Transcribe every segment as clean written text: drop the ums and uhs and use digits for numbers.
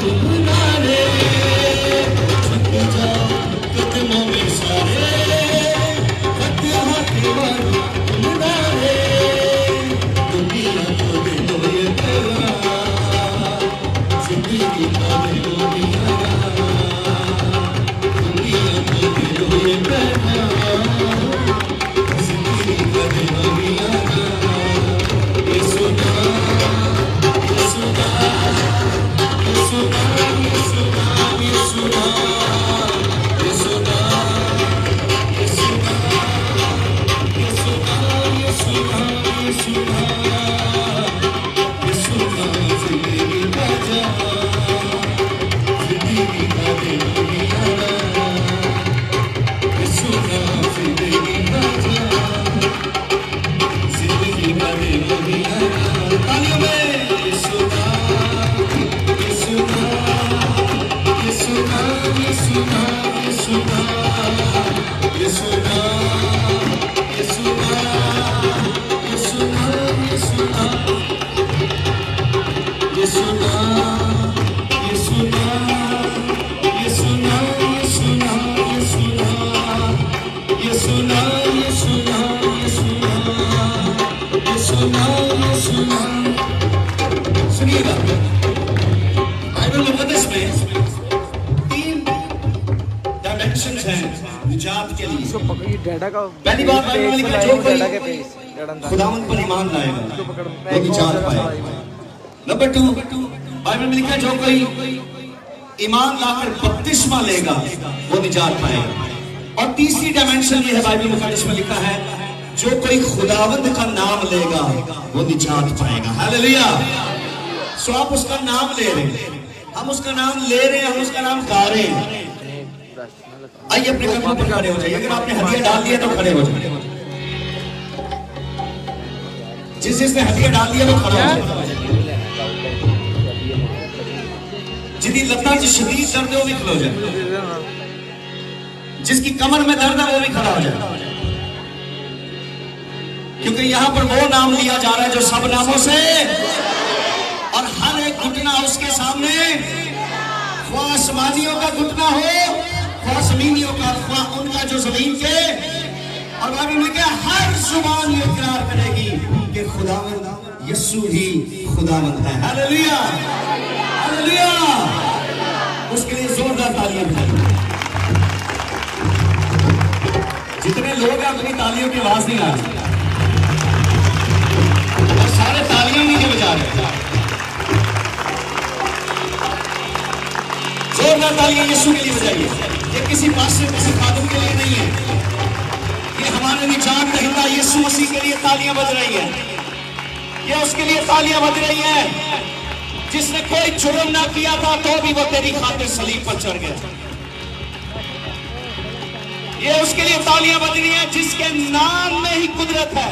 तुम्हारे झुक जाओ कदमों में सारे फतह के वारो तुम्हारे दुनिया को दे दो ये पैगाम जिंदगी का दे दो दुनिया को दे दो ये पैगाम जिंदगी का दे दो दुनिया ये सुना ये सुना ये सुना ये सुना ये सुना ये सुना ये सुना ये सुना ये सुना ये सुना ये सुना जिंदगी का जिंदगी का दे दुनिया ये सुना जिंदगी का जिंदगी का दे दुनिया तालियों में ये सुना ये सुना ये सुना ये सुना ये सुना ये सुना ये सुना ये सुना ये सुना ये सुना ये सुना ये सुना ये सुना ये सुना ये सुना ये सुना ये सुना ये सुना सुनिएगा बाइबल मुकद्दस में 3 डायमेंशंस हैं निजात के लिए। इसको पकड़िए डाटा का पहली बात बाइबल में लिखा है जो कोई डाटा के पेज खुदावंद पर ईमान लाएगा वो निजात पाएगा। नंबर 2 बाइबल में लिखा है जो कोई ईमान लाकर बपतिस्मा लेगा वो निजात पाएगा। और तीसरी डायमेंशन ये है बाइबल मुकद्दस में लिखा है जो कोई खुदावंद का नाम लेगा वो निजात पाएगा। हालेलुया। सो आप उसका नाम ले रहे हैं, हम उसका नाम ले रहे हैं, हम उसका नाम गा रहे हैं। आइए अपने कदमों पर खड़े हो जाइए। अगर आपने हदिया डाल दिया तो खड़े हो जाइए। जिसने हदिया डाल दिया तो खड़ा हो जाए। जिसकी लता से शदीद दर्द है वो भी खड़ा हो जाए। जिसकी कमर में दर्द है वो भी खड़ा हो जाए। क्योंकि यहां पर वो नाम लिया जा रहा है जो सब नामों से और हर एक घुटना उसके सामने, ख्वाह आसमानियों का घुटना हो, ख्वाह जमीनियों का, ख्वाह उनका जो जमीन के, और बाइबल में क्या हर जुबान ये इकरार करेगी कि खुदावंद यीशु ही खुदावंद है। Hallelujah hallelujah. उसके लिए जोरदार तालियां बजाइए। जितने लोग हैं अपनी तालियों की आवाज नहीं आ रही और सारे तालियां नहीं बजा रहे। जोरदार तालियां यीशु के लिए बजाइए। ये किसी पास्टर किसी खादम के लिए नहीं है, ये हमारे निजात दहिंदा यीशु मसीह के लिए तालियां बज रही है। ये उसके लिए तालियां बज रही है जिसने कोई जुर्म ना किया था तो भी वो तेरी खातिर सलीब पर चढ़ गया। ये उसके लिए तालियां बज रही हैं जिसके नाम में ही कुदरत है।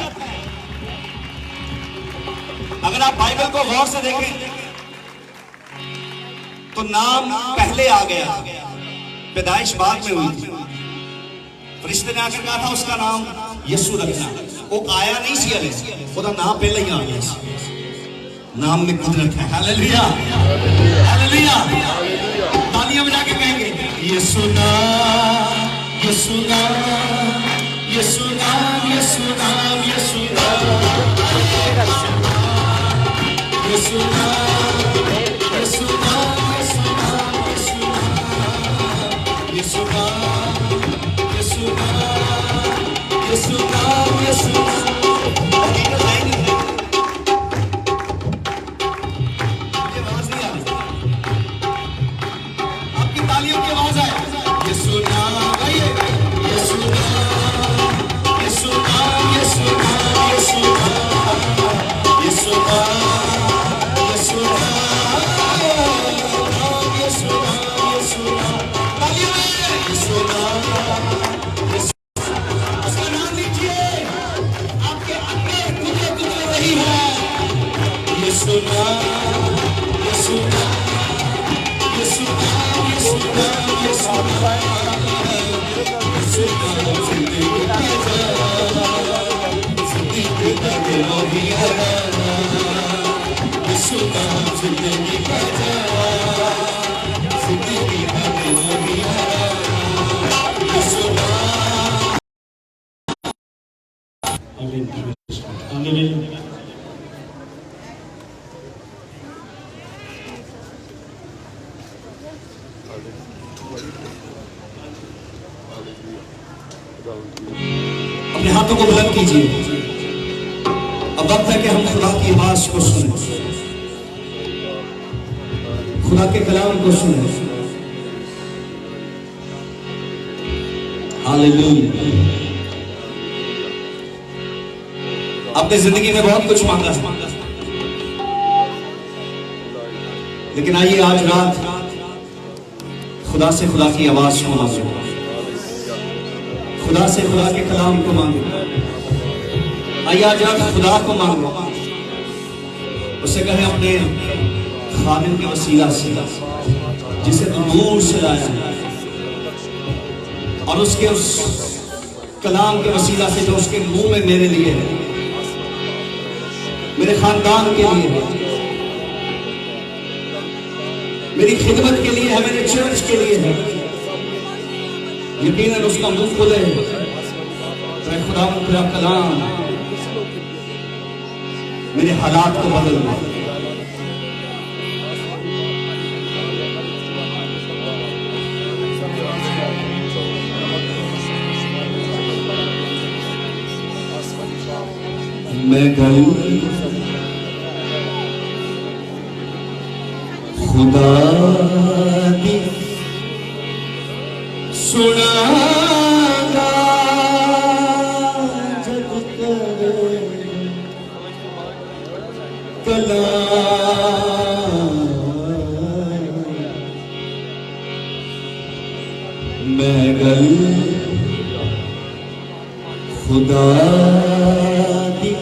अगर आप बाइबल को गौर से देखें तो नाम पहले आ गया, पैदाइश बाद में हुई थी। फरिश्ते ने आकर कहा था उसका नाम यीशु रखना। वो आया नहीं सी अले, उसका नाम पहले ही आ गया। नाम में कुदरत है। Hallelujah hallelujah. तालियां बजा के कहेंगे यीशु नाम यीशु नाम यीशु नाम यीशु नाम यीशु नाम यीशु नाम यीशु नाम यीशु नाम यीशु नाम यीशु नाम यीशु नाम। اپنے ہاتھوں کو بلند کیجیے. اب وقت ہے کہ ہم خدا کی آواز کو سنیں, خدا کے کلام کو سنیں. ہاللیلویا. آپ نے زندگی میں بہت کچھ مانگا, لیکن آئیے آج رات خدا سے خدا کی آواز کو مانگو, خدا سے خدا کے کلام کو مانگو. آئیے آج رات خدا کو مانگو, اس سے کہیں اپنے خادم کے وسیلہ سے جسے تو دور سے لایا ہے, اور اس کے اس کلام کے وسیلہ سے جو اس کے منہ میں میرے لیے ہے, میرے خاندان کے لیے ہے, میری خدمت کے لیے ہے, میرے چرچ کے لیے ہے. یقیناً اس کا منہ کھلے تو خدا تیرا کلام میرے حالات کو بدل دے. میں گل خدا دی سنا گا جب کرے کلام. میں گل خدا دی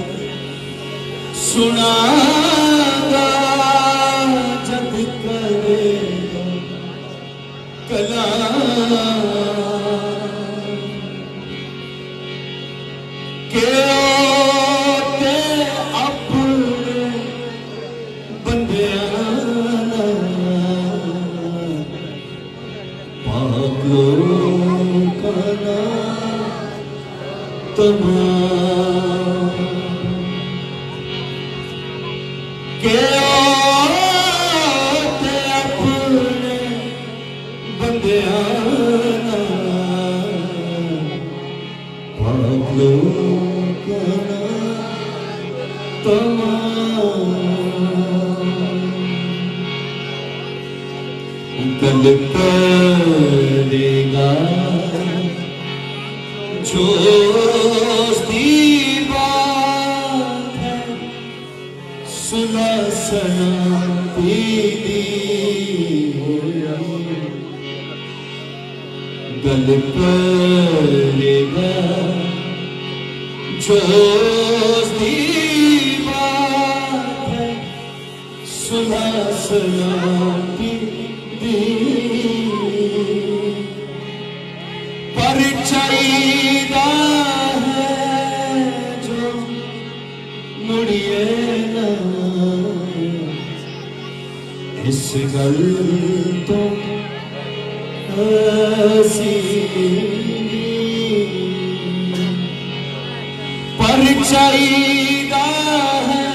سنا گا جب کرے کلام. کہ تے اپنے بندیاں پاک لوکاں تمام. کہ تے اپنے بندیاں پاک لوکاں تمام. گل کرے گا جو دی بات ہے, صلح سلامتی دی. گل کرے گا جو دی بات ہے, صلح سلامتی دی. پر چاہیدہ ہے جو مڑیے نا, اس گل تو ایسی. پر چاہیدہ ہے,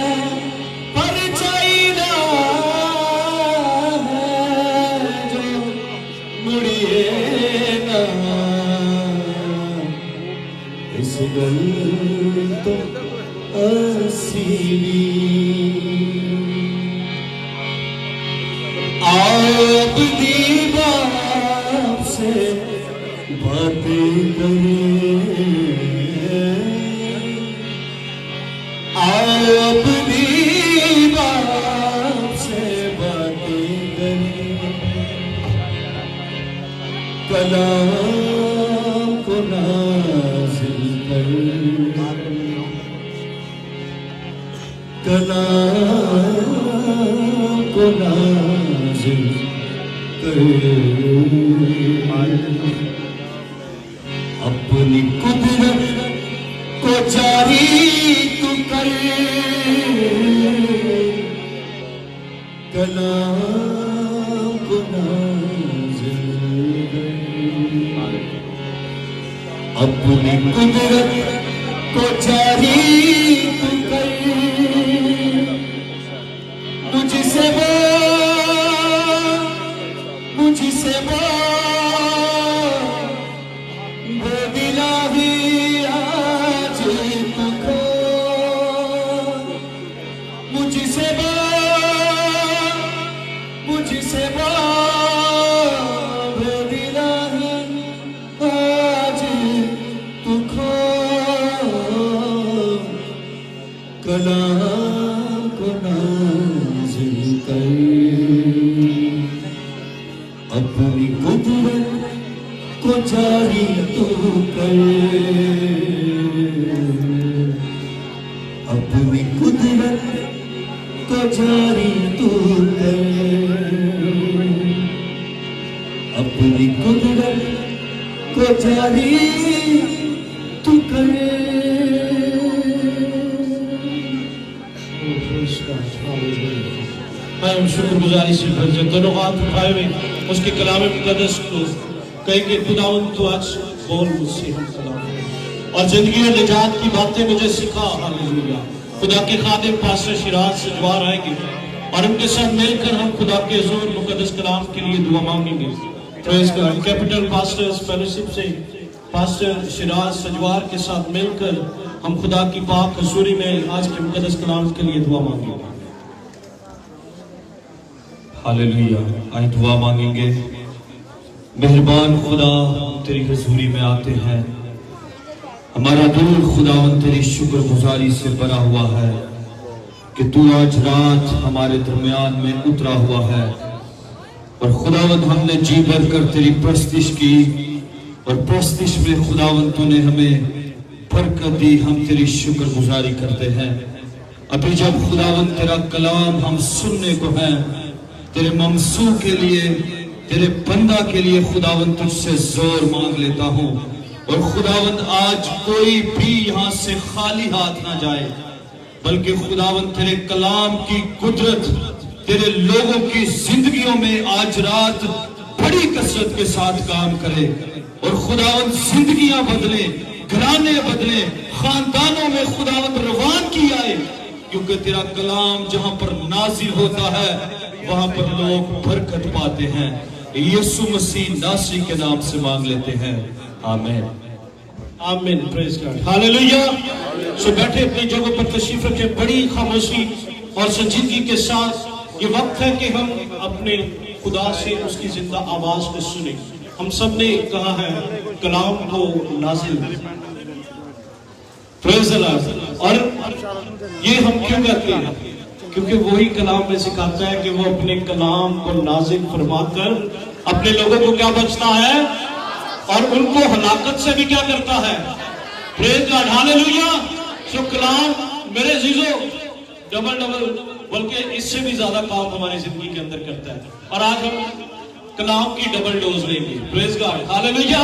پر چاہیدہ ہے جو مڑیے نا, اس گل تو ایسی. آپ دی باپ سے باتیں کریں, آپ دی باپ سے باتیں کریں, کلام کو نازل کر, کلام کو نازل کر. اپنی قدرت کو جاری تو کر, کلام کو نازل کر. اپنی قدرت کو جاری تو کر, مجھ سے وہ مجھ سے وہ الہی آج تو کھو، مجھ سے وہ الہی آج تو کھو، کلام کو نازل کر، اپنی قدرت کو جاری تو کر، اپنی قدرت کو جاری تو کر، اپنی قدرت کو جاری تو کر۔ ہم شکر گزاری سے بھر جائیں، دونوں ہاتھ اٹھائے ہوئے اس کے کلام مقدس کو کہیں کہ خداوند تو آج بول مجھ سے ہم کلام، اور زندگی اور نجات کی باتیں مجھے سکھا۔ ہاللیلویا۔ خدا کے خادم پاسٹر شیراز سجوار آئیں گے اور ان کے ساتھ مل کر ہم خدا کے حضور مقدس کلام کے لیے دعا مانگیں گے۔ پریز گاڈ۔ کیپٹل پاسٹرز فیلوشپ سے پاسٹر شیراز سجوار کے ساتھ مل کر ہم خدا کی پاک حضوری میں آج کے مقدس کلام کے لیے دعا مانگیں گے۔ ہاللیلویا۔ آئیں دعا مانگیں گے۔ مہربان خدا، تیری حضوری میں آتے ہیں، ہمارا دل خداوند تیری شکر گزاری سے بھرا ہوا ہے کہ تو آج رات ہمارے درمیان میں اترا ہوا ہے، اور خداوند ہم نے جی بھر کر تیری پرستش کی، اور پرستش میں خداوند تو نے ہمیں برکت دی، ہم تیری شکر گزاری کرتے ہیں۔ ابھی جب خداوند تیرا کلام ہم سننے کو ہے، تیرے ممسو کے لیے، تیرے بندہ کے لیے خداوند تجھ سے زور مانگ لیتا ہوں، اور خداوند آج کوئی بھی یہاں سے خالی ہاتھ نہ جائے، بلکہ خداوند تیرے کلام کی قدرت تیرے لوگوں کی زندگیوں میں آج رات بڑی کثرت کے ساتھ کام کرے، اور خداوند زندگیاں بدلے، گھرانے بدلے، خاندانوں میں خداوند روان کی آئے، کیونکہ تیرا کلام جہاں پر نازل ہوتا ہے وہاں پر لوگ برکت پاتے ہیں۔ یسوع مسیح ناصری کے نام سے مانگ لیتے ہیں، آمین آمین۔ پریز گاڈ۔ ہاللیلویا۔ سو بیٹھے اپنی جگہوں پر تشریف رکھیں، بڑی خاموشی اور سنجیدگی کے ساتھ یہ وقت ہے کہ ہم اپنے خدا سے اس کی زندہ آواز کو سنیں۔ ہم سب نے کہا ہے کلام کو نازل، پریز اللہ۔ اور یہ ہم کیوں کہتے ہیں؟ کیونکہ وہی کلام میں سکھاتا ہے کہ وہ اپنے کلام کو نازل فرما کر اپنے لوگوں کو کیا بچتا ہے، اور ان کو ہلاکت سے بھی کیا کرتا ہے۔ پریز گاڈ۔ ہاللیلویا۔ سو کلام میرے عزیزو ڈبل بلکہ اس سے بھی زیادہ کام ہماری زندگی کے اندر کرتا ہے، اور آج ہم کلام کی ڈبل ڈوز لیں گے۔ پریز گاڈ۔ ہاللیلویا۔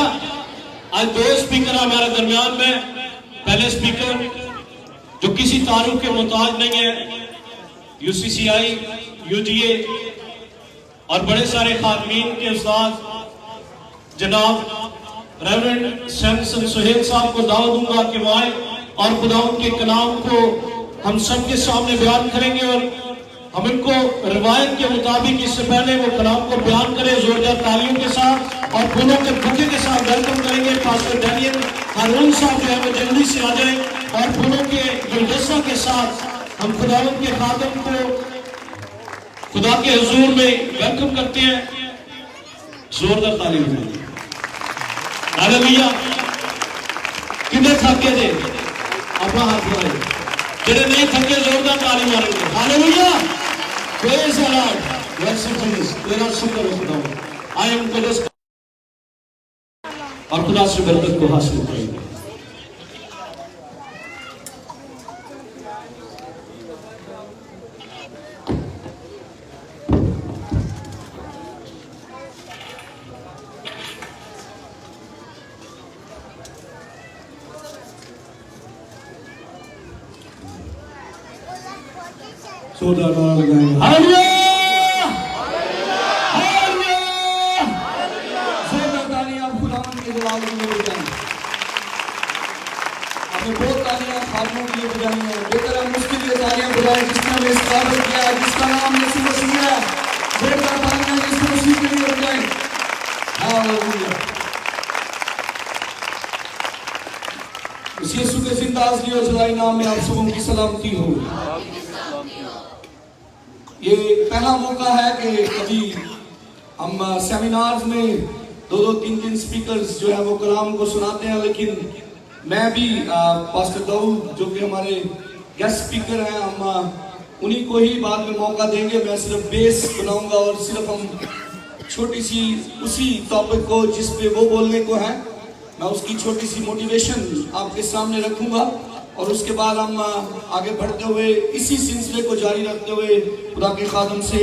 آج دو اسپیکر ہمارے درمیان میں، پہلے اسپیکر جو کسی تعارف کے محتاج نہیں ہے، you C C I, you جی اے اور بڑے سارے خادمین کے استاد جناب ریورنڈ سیمسن سہیل صاحب کو دعوت دوں گا کہ وہ آئیں اور خداوند کے کلام کو ہم سب کے سامنے بیان کریں گے، اور ہم ان کو روایت کے مطابق اس سے پہلے وہ کلام کو بیان کریں زوردار تالیوں کے ساتھ اور پھولوں کے بکے کے ساتھ ویلکم کریں گے۔ پاسٹر ڈینیل ہارون صاحب جو ہے وہ جلدی سے آ جائیں، اور پھولوں کے گلدستہ کے ساتھ ہم خداوند کے خادم کو خدا کے حضور میں ویلکم کرتے ہیں۔ زوردار تالی بجائیں۔ ہاللیلویا۔ کتنے تھکے تھے؟ اپنا ہاتھ بڑھائیں۔ جنہیں نہیں تھکے زوردار تالی ماریں گے۔ ہاللیلویا۔ پریز دی لارڈ۔ Worship Jesus. تیرا شکر ہے خداوند۔ آئے ہم قدس اور خدا سے برکت کو حاصل کریں گے۔ ہاللیلویا۔ ہاللیلویا۔ زوردار تالیاں آپ خداوند کے جلال کے لیے بجائیں۔ آپ نے بہت تالیاں خادموں کے لیے بجائیں ہیں، بہتر ہم اس کے لیے تالیاں بجائیں جس نے ہمیں اس قابل کیا ہے، جس کا نام یسوع مسیح ہے۔ زوردار تالیاں یسوع مسیح کے لیے بجائیں۔ लाजली और जलाई नाम में आप सबों की सलामती हो। ये पहला मौका है कि कभी हम सेमिनार्स में 2-3 स्पीकर्स जो है वो कलाम को सुनाते हैं, लेकिन मैं भी पास्टर दाऊद जो कि हमारे गेस्ट स्पीकर हैं, हम उन्हीं को ही बाद में मौका देंगे। मैं सिर्फ बेस बनाऊंगा और सिर्फ हम छोटी सी उसी टॉपिक को जिस पे वो बोलने को है, मैं उसकी छोटी सी मोटिवेशन आपके सामने रखूंगा और उसके बाद हम आगे बढ़ते हुए इसी सिलसिले को जारी रखते हुए खुदा के खादम से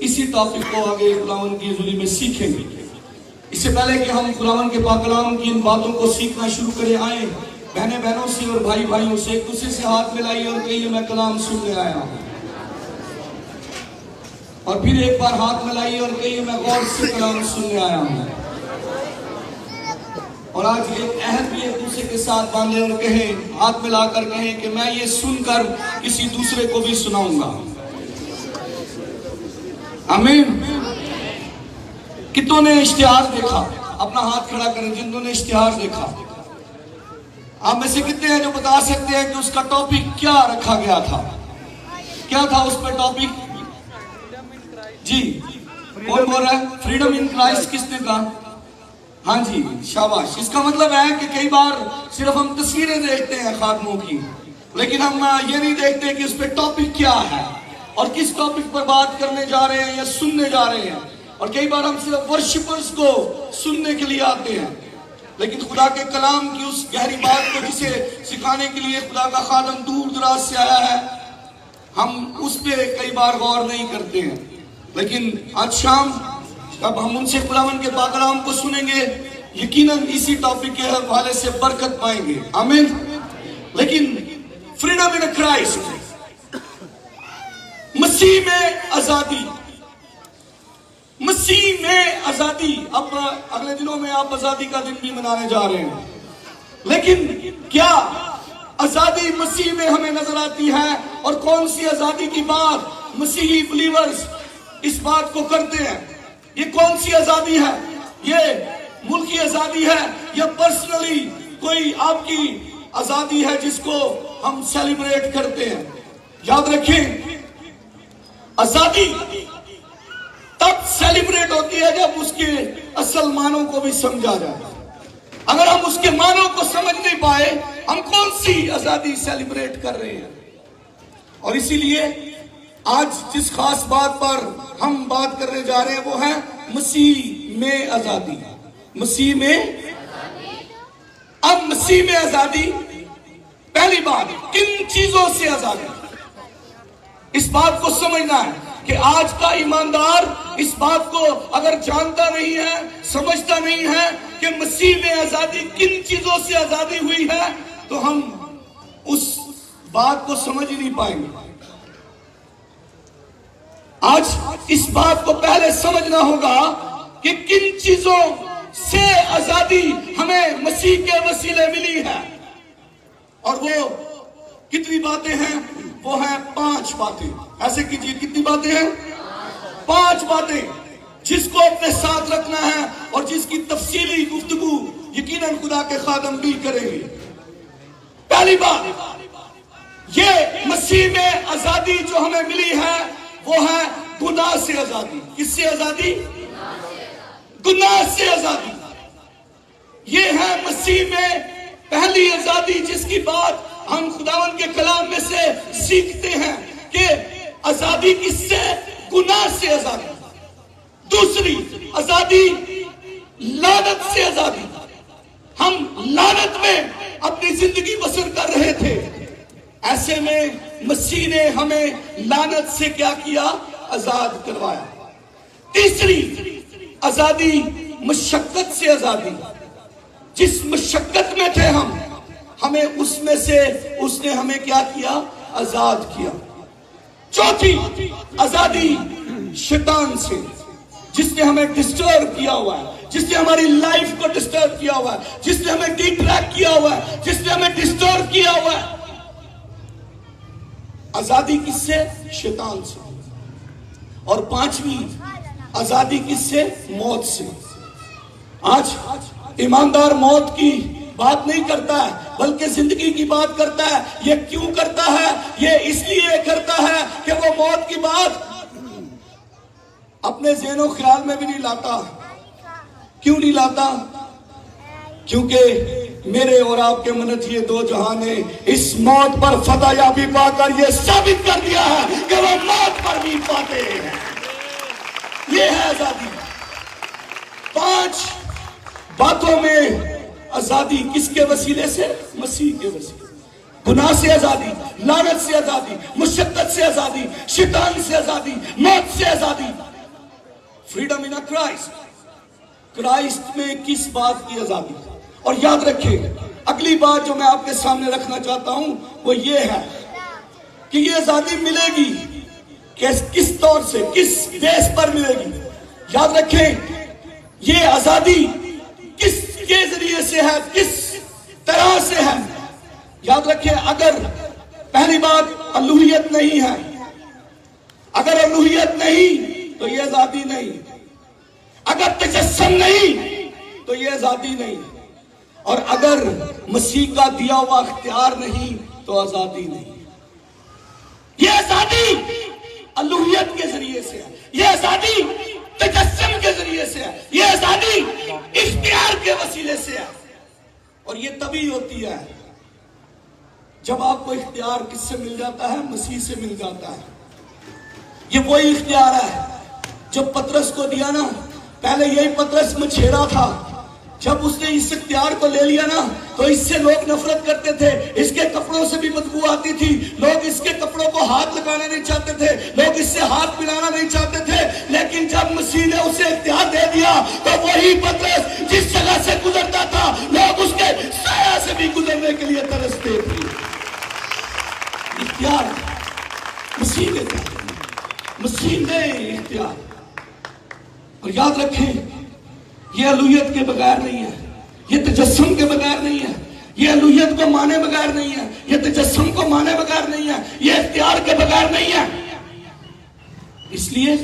इसी टॉपिक को आगे खुदावन की हुजूरी में सीखेंगे। इससे पहले कि हम खुदावन के पाक कलाम की इन बातों को सीखना शुरू करें, आए बहने बहनों से और भाई भाइयों से एक दूसरे से हाथ मिलाइए और कहिए मैं कलाम सुनने आया हूँ। और फिर एक बार हाथ मिलाइए और कहिए मैं गौर से कलाम सुनने आया हूँ। और आज एक अहद भी एक दूसरे के साथ बांधे और कहें, हाथ मिलाकर कहें कि मैं ये सुनकर किसी दूसरे को भी सुनाऊंगा। आमीन। कितनों ने इश्तिहार देखा? अपना हाथ खड़ा करें जिन्होंने ने इश्तिहार देखा। आप में से कितने हैं जो बता सकते हैं कि उसका टॉपिक क्या रखा गया था? क्या था उस पर टॉपिक? जी कौन बोल रहा है? Freedom in Christ. किसने कहा? हाँ जी, शाबाश। इसका मतलब है कि कई बार सिर्फ हम तस्वीरें देखते हैं खात्मों की, लेकिन हम ये नहीं देखते कि उस पर टॉपिक क्या है और किस टॉपिक पर बात करने जा रहे हैं या सुनने जा रहे हैं। और कई बार हम सिर्फ वर्शिपर्स को सुनने के लिए आते हैं, लेकिन खुदा के कलाम की उस गहरी बात को जिसे सिखाने के लिए खुदा का खादम दूर दराज से आया है, हम उस पर कई बार गौर नहीं करते हैं। लेकिन आज शाम अब हम उनसे खुदावन के पाक कलाम को सुनेंगे, यकीनन इसी टॉपिक के हवाले से बरकत पाएंगे। आमीन। लेकिन फ्रीडम इन क्राइस्ट, मसीह में आजादी, मसीह में आजादी। अब अगले दिनों में आप आजादी का दिन भी मनाने जा रहे हैं, लेकिन क्या आजादी मसीह में हमें नजर आती है? और कौन सी आजादी की बात मसीही बिलीवर्स इस बात को करते हैं? ये कौन सी आजादी है? ये मुल्की आजादी है या पर्सनली कोई आपकी आजादी है जिसको हम सेलिब्रेट करते हैं? याद रखें, आजादी तब सेलिब्रेट होती है जब उसके असल मानों को भी समझा जाए। अगर हम उसके मानों को समझ नहीं पाए, हम कौन सी आजादी सेलिब्रेट कर रहे हैं? और इसीलिए आज जिस खास बात पर हम बात करने जा रहे हैं वो है मसीह में आजादी। मसीह में, अब मसीह में आजादी, पहली बात किन चीजों से आजादी? इस बात को समझना है कि आज का ईमानदार इस बात को अगर जानता नहीं है, समझता नहीं है कि मसीह में आजादी किन चीजों से आजादी हुई है, तो हम उस बात को समझ ही नहीं पाएंगे। आज इस बात को पहले समझना होगा कि किन चीजों से आजादी हमें मसीह के वसीले मिली है। और वो कितनी बातें हैं? वो हैं 5 बातें। ऐसे कीजिए, कितनी बातें हैं? 5 बातें जिसको अपने साथ रखना है और जिसकी तफसीली गुफ्तगू यकीनन खुदा के खादम भी करेंगे। पहली बात, ये मसीह में आजादी जो हमें मिली है वो है गुनाह से आजादी। किससे आजादी? गुनाह से आजादी। ये है मसीह में पहली आजादी जिसकी बात हम खुदावन के कलाम में से सीखते हैं कि आजादी किससे? गुनाह से आजादी। दूसरी आजादी लानत से आजादी। हम लानत में अपनी जिंदगी बसर कर रहे थे, ऐसे में मसीह ने हमें लानत से क्या किया? आजाद करवाया। तीसरी आजादी मशक्कत से आजादी। जिस मशक्कत में थे हम, हमें उसमें से उसने हमें क्या किया? आजाद किया। चौथी आजादी शैतान से, जिसने हमें डिस्टर्ब किया हुआ है, जिसने हमारी लाइफ को डिस्टर्ब किया हुआ है, जिसने हमें डिट्रैक्ट किया हुआ है, जिसने हमें डिस्टर्ब किया हुआ है। आजादी किससे? शैतान से। और 5वीं आजादी किससे? मौत से। आज ईमानदार मौत की بات نہیں کرتا ہے بلکہ زندگی کی بات کرتا ہے. یہ کیوں کرتا ہے؟ یہ اس لیے کرتا ہے کہ وہ موت کی بات اپنے ذہن و خیال میں بھی نہیں لاتا. کیوں نہیں لاتا؟ کیونکہ میرے اور آپ کے منت یہ دو جہاں نے اس موت پر فتح یابی پا کر یہ ثابت کر دیا ہے کہ وہ موت پر بھی پاتے ہیں. یہ ہے آزادی. 5 باتوں میں آزادی کس کے وسیلے سے؟ مسیح کے وسیلے. گناہ سے آزادی، لعنت سے آزادی، مشقت سے آزادی، شیطان سے آزادی، موت سے آزادی. Freedom in Christ. کرائسٹ میں کس بات کی آزادی؟ اور یاد رکھیں اگلی بات جو میں آپ کے سامنے رکھنا چاہتا ہوں وہ یہ ہے کہ یہ آزادی ملے گی کس طور سے، کس بیس پر ملے گی. یاد رکھیں یہ آزادی کس کے ذریعے سے ہے، کس طرح سے ہے. یاد رکھیں اگر پہلی بات الوہیت نہیں ہے، اگر الوہیت نہیں تو یہ آزادی نہیں. اگر تجسم نہیں تو یہ آزادی نہیں. اور اگر مسیح کا دیا ہوا اختیار نہیں تو آزادی نہیں. یہ آزادی الوہیت کے ذریعے سے ہے، یہ آزادی تجسم کے ذریعے سے ہے، یہ آزادی اختیار کے وسیلے سے ہے. اور یہ تبھی ہوتی ہے جب آپ کو اختیار کس سے مل جاتا ہے؟ مسیح سے مل جاتا ہے. یہ وہی اختیار ہے جو پطرس کو دیا نا. پہلے یہی پطرس مچھیرا تھا. جب اس نے اس اختیار کو لے لیا نا تو اس سے لوگ نفرت کرتے تھے. اس کے کپڑوں سے بھی بدبو آتی تھی. لوگ اس کے کپڑوں کو ہاتھ لگانا نہیں چاہتے تھے. لوگ اس سے ہاتھ ملانا نہیں چاہتے تھے. لیکن جب مسیح نے اسے اختیار دے دیا تو وہی پطرس جس جگہ سے گزرتا تھا لوگ اس کے سایہ سے بھی گزرنے کے لیے ترستے تھے. اختیار مسیح نے دیا، مسیح نے اختیار. اور یاد رکھیں یہ الوہیت کے بغیر نہیں ہے، یہ تجسم کے بغیر نہیں ہے، یہ الوہیت کو مانے بغیر نہیں ہے، یہ تجسم کو مانے بغیر نہیں ہے، یہ اختیار کے بغیر نہیں ہے. اس لیے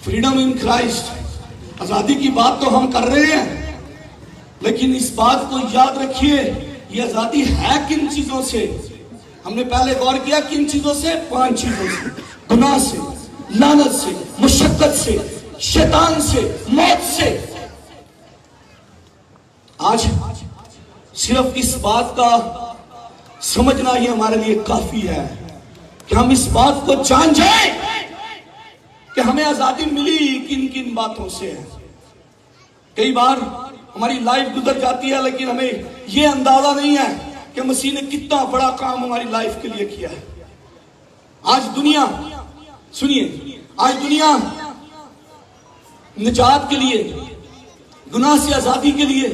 فریڈم ان کرائسٹ، آزادی کی بات تو ہم کر رہے ہیں لیکن اس بات کو یاد رکھیے یہ آزادی ہے کن چیزوں سے. ہم نے پہلے غور کیا کن چیزوں سے؟ 5 چیزوں سے. گناہ سے، لعنت سے، مشقت سے، شیطان سے، موت سے. آج صرف اس بات کا سمجھنا یہ ہمارے لیے کافی ہے کہ ہم اس بات کو جان جائیں کہ ہمیں آزادی ملی کن کن باتوں سے. کئی بار ہماری لائف گزر جاتی ہے لیکن ہمیں یہ اندازہ نہیں ہے کہ مسیح نے کتنا بڑا کام ہماری لائف کے لیے کیا ہے. آج دنیا سنیے، آج دنیا نجات کے لیے، گناہ سے آزادی کے لیے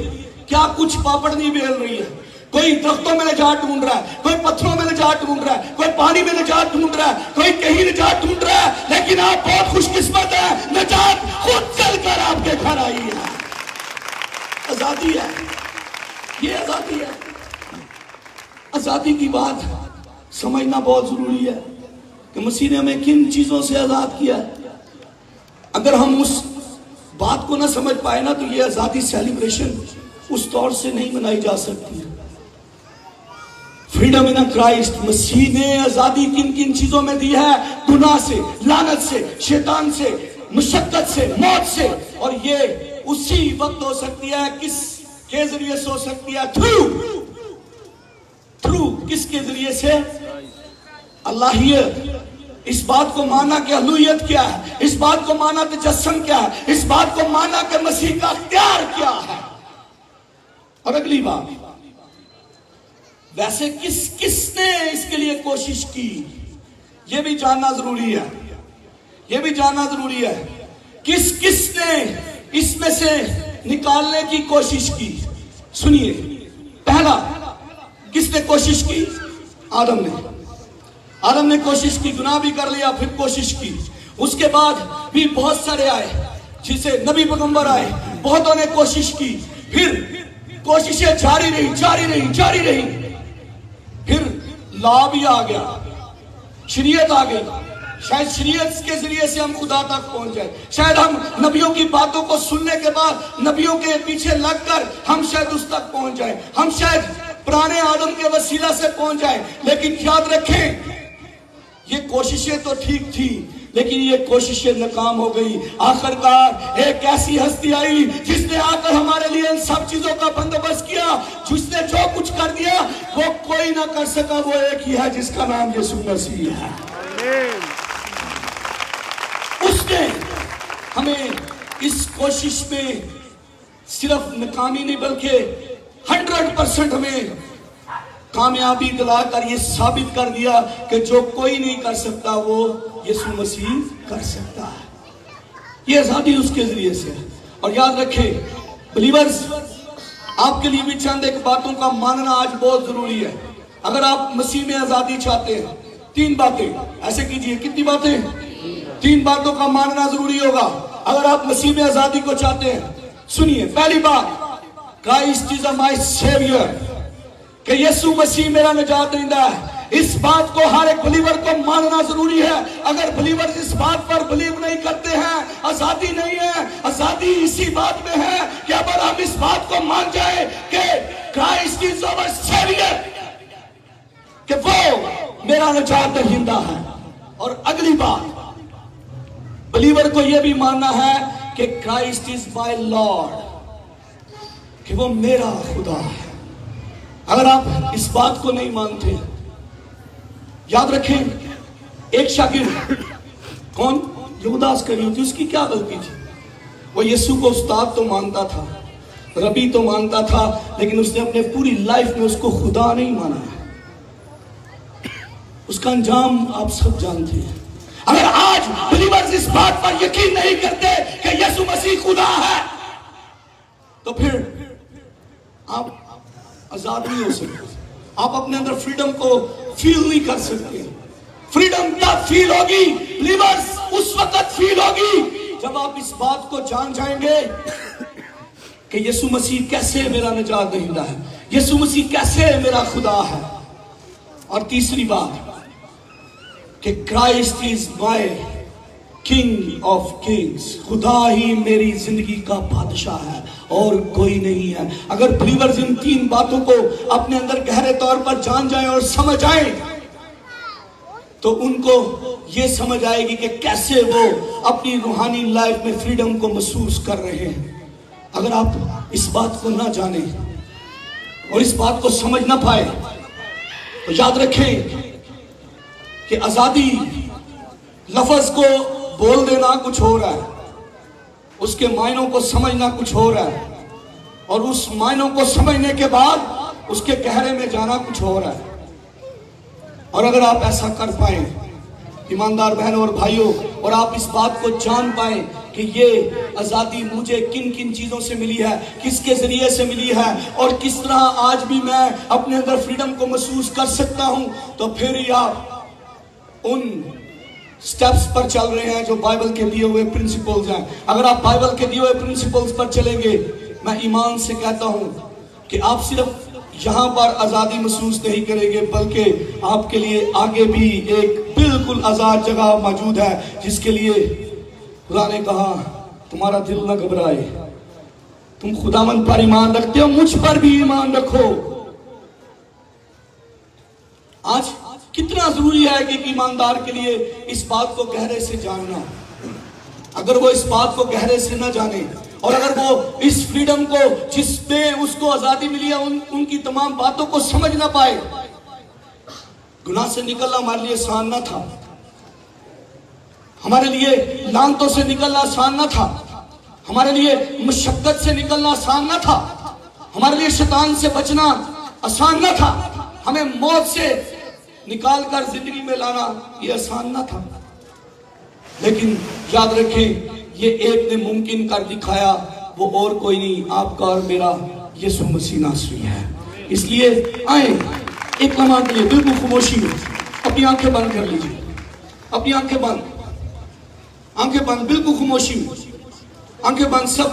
کیا کچھ پاپڑ نہیں بیل رہی ہے. کوئی درختوں میں نجات ڈھونڈ رہا ہے، کوئی پتھروں میں نجات ڈھونڈ رہا ہے، کوئی پانی میں نجات ڈھونڈ رہا ہے، کوئی کہیں نجات ڈھونڈ رہا ہے. لیکن آپ بہت خوش قسمت ہیں، نجات خود چل کر آپ کے گھر آئی ہے. آزادی ہے، یہ آزادی ہے. آزادی کی بات سمجھنا بہت ضروری ہے کہ مسیح نے ہمیں کن چیزوں سے آزاد کیا ہے. اگر ہم اس بات کو نہ سمجھ پائے نا تو یہ آزادی سیلیبریشن اس طور سے نہیں منائی جا سکتی. فریڈم ان کرائسٹ، مسیح نے آزادی کن کن چیزوں میں دی ہے؟ گناہ سے، لعنت سے، شیطان سے، مشقت سے، موت سے. اور یہ اسی وقت ہو سکتی ہے کس کے ذریعے سے ہو سکتی ہے؟ تھرو کس کے ذریعے سے؟ اللہیت. اس بات کو مانا کہ الوہیت کیا ہے، اس بات کو مانا تجسم کیا ہے، اس بات کو مانا کہ مسیح کا اختیار کیا ہے. اور اگلی بات، ویسے کس نے اس کے لیے کوشش کی یہ بھی جاننا ضروری ہے. یہ بھی جاننا ضروری ہے کس نے اس میں سے نکالنے کی کوشش کی. سنیے، پہلا کس نے کوشش کی؟ آدم نے کوشش کی، گناہ بھی کر لیا، پھر کوشش کی. اس کے بعد بھی بہت سارے آئے، جسے نبی پیغمبر آئے، بہتوں نے کوشش کی. پھر کوششیں جاری رہی. پھر لا بھی آ گیا، شریعت آ گئی. शायद शरीयत के जरिए से हम खुदा तक पहुंच जाए, शायद हम नबियों की बातों को सुनने के बाद नबियों के पीछे लगकर हम शायद उस तक पहुंच जाए, हम शायद पुराने आदम के वसीला से पहुंच जाए। लेकिन याद रखें, ये कोशिशें तो ठीक थी, लेकिन ये कोशिशें नाकाम हो गई। आखिरकार एक ऐसी हस्ती आई जिसने आकर हमारे लिए इन सब चीजों का बंदोबस्त किया, जिसने जो कुछ कर दिया वो कोई ना कर सका, वो एक ही है जिसका नाम यीशु मसीह है। उसने हमें इस कोशिश में सिर्फ नाकामी नहीं बल्कि 100% हमें कामयाबी दिलाकर ये साबित कर दिया कि जो कोई नहीं कर सकता वो यीशु मसीह कर सकता है। ये आजादी उसके जरिए से है। और याद रखें बिलीवर्स, आपके लिए भी चंद एक बातों का मानना आज बहुत जरूरी है। अगर आप मसीह में आजादी चाहते हैं, 3 बातें ऐसे कीजिए। कितनी बातें? 3 बातों का मानना जरूरी होगा अगर आप मसीह में आजादी को चाहते हैं। सुनिए, पहली बात, क्राइस्ट इज माय सेवियर, कि यीशु मसीह मेरा निजात देता है। इस बात को हर एक बिलीवर को मानना जरूरी है। अगर बिलीवर इस बात पर बिलीव नहीं करते हैं, आजादी नहीं है। आजादी इसी बात में है कि अगर हम इस बात को मान जाए कि क्राइस्ट इज आवर सेवियर, कि वो मेरा निजात दहिंदा है। और अगली बात, बिलीवर को यह भी मानना है कि क्राइस्ट इज माय लॉर्ड, कि वो मेरा खुदा है। अगर आप इस बात को नहीं मानते, याद रखें, एक शागिर्द, कौन? यहूदा इस्करियोती, उसकी क्या गलती थी? वो यीशु को उस्ताद तो मानता था, रबी तो मानता था, लेकिन उसने अपने पूरी लाइफ में उसको खुदा नहीं माना है। उसका अंजाम आप सब जानते हैं। अगर आज बिलीवर्स इस बात पर यकीन नहीं करते कि यीशु मसीह खुदा है, तो फिर आप आजाद नहीं हो सकते। आप अपने अंदर फ्रीडम को फील नहीं कर सकते। फ्रीडम तब फील होगी बिलीवर्स, उस वक्त फील होगी जब आप इस बात को जान जाएंगे कि यीशु मसीह कैसे मेरा निजात दहिंदा है, यीशु मसीह कैसे मेरा खुदा है। और तीसरी बात कि Christ is my king of Kings, खुदा ही मेरी जिंदगी का बादशाह है और कोई नहीं है। अगर बिलीवर्स इन 3 बातों को अपने अंदर गहरे तौर पर जान जाएं और समझ आए, तो उनको ये समझ आएगी कि कैसे वो अपनी रूहानी लाइफ में फ्रीडम को महसूस कर रहे हैं। अगर आप इस बात को ना जाने और इस बात को समझ ना पाए, तो याद रखें कि आजादी लफ्ज को बोल देना कुछ हो रहा है, उसके मायनों को समझना कुछ हो रहा है, और उस मायनों को समझने के बाद उसके गहरे में जाना कुछ हो रहा है। और अगर आप ऐसा कर पाए ईमानदार बहनों और भाइयों, और आप इस बात को जान पाए कि ये आजादी मुझे किन किन चीजों से मिली है, किसके जरिए से मिली है, और किस तरह आज भी मैं अपने अंदर फ्रीडम को महसूस कर सकता हूं, तो फिर ही आप उन स्टेप्स पर चल रहे हैं जो बाइबल के दिए हुए प्रिंसिपल्स हैं। अगर आप बाइबल के दिए हुए प्रिंसिपल्स पर चलेंगे, मैं ईमान से कहता हूं कि आप सिर्फ यहां पर आजादी महसूस नहीं करेंगे, बल्कि आपके लिए आगे भी एक बिल्कुल आजाद जगह मौजूद है, जिसके लिए खुदा ने कहा तुम्हारा दिल न घबराए, तुम खुदावंद पर ईमान रखते हो, मुझ पर भी ईमान रखो। आज कितना जरूरी है कि ईमानदार के लिए इस बात को गहरे से जानना। अगर वो इस बात को गहरे से न जाने, और अगर वो इस फ्रीडम को जिसमें उसको आजादी मिली है उनकी तमाम बातों को समझ ना पाए, गुनाह से निकलना हमारे लिए आसान ना था, हमारे लिए लानतों से निकलना आसान ना था, हमारे लिए मुशक्कत से निकलना आसान ना था, हमारे लिए शैतान से बचना आसान ना था, हमें मौत से निकाल कर जिंदगी में लाना ये आसान ना था। लेकिन याद रखें, ये एक ने मुमकिन कर दिखाया, वो और कोई नहीं, आपका और मेरा यीशु मसीह नासरी है। इसलिए आए एक लम्हा के लिए बिल्कुल खामोशी में अपनी आंखें बंद कर लीजिए, अपनी आंखें बंद, आंखें बंद, बिल्कुल खामोशी में आंखें बंद। सब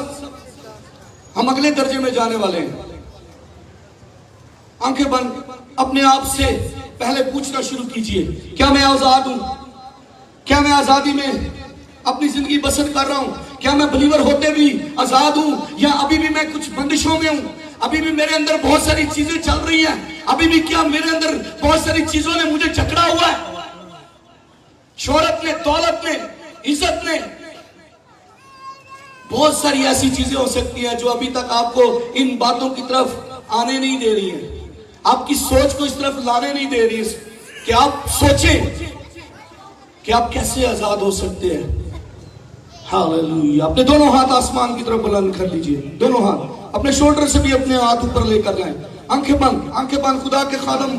हम अगले दर्जे में जाने वाले हैं। आंखें बंद, अपने आप से पहले पूछना शुरू कीजिए, क्या मैं आजाद हूं? क्या मैं आजादी में अपनी जिंदगी बसर कर रहा हूं? क्या मैं बलीवर होते भी आजाद हूं, या अभी भी मैं कुछ बंदिशों में हूं? अभी भी मेरे अंदर बहुत सारी चीजें चल रही हैं? अभी भी क्या मेरे अंदर बहुत सारी चीजों ने मुझे जकड़ा हुआ है? शोहरत ने, दौलत ने, इज्जत ने, बहुत सारी ऐसी चीजें हो सकती हैं जो अभी तक आपको इन बातों की तरफ आने नहीं दे रही है, आपकी सोच को इस तरफ लाने नहीं दे रही है कि आप सोचें कि आप कैसे आजाद हो सकते हैं। हालेलुया। अपने दोनों हाथ आसमान की तरफ बुलंद कर लीजिए, दोनों हाथ अपने शोल्डर से भी अपने हाथ ऊपर लेकर जाएं। आंखें बंद। खुदा के खादम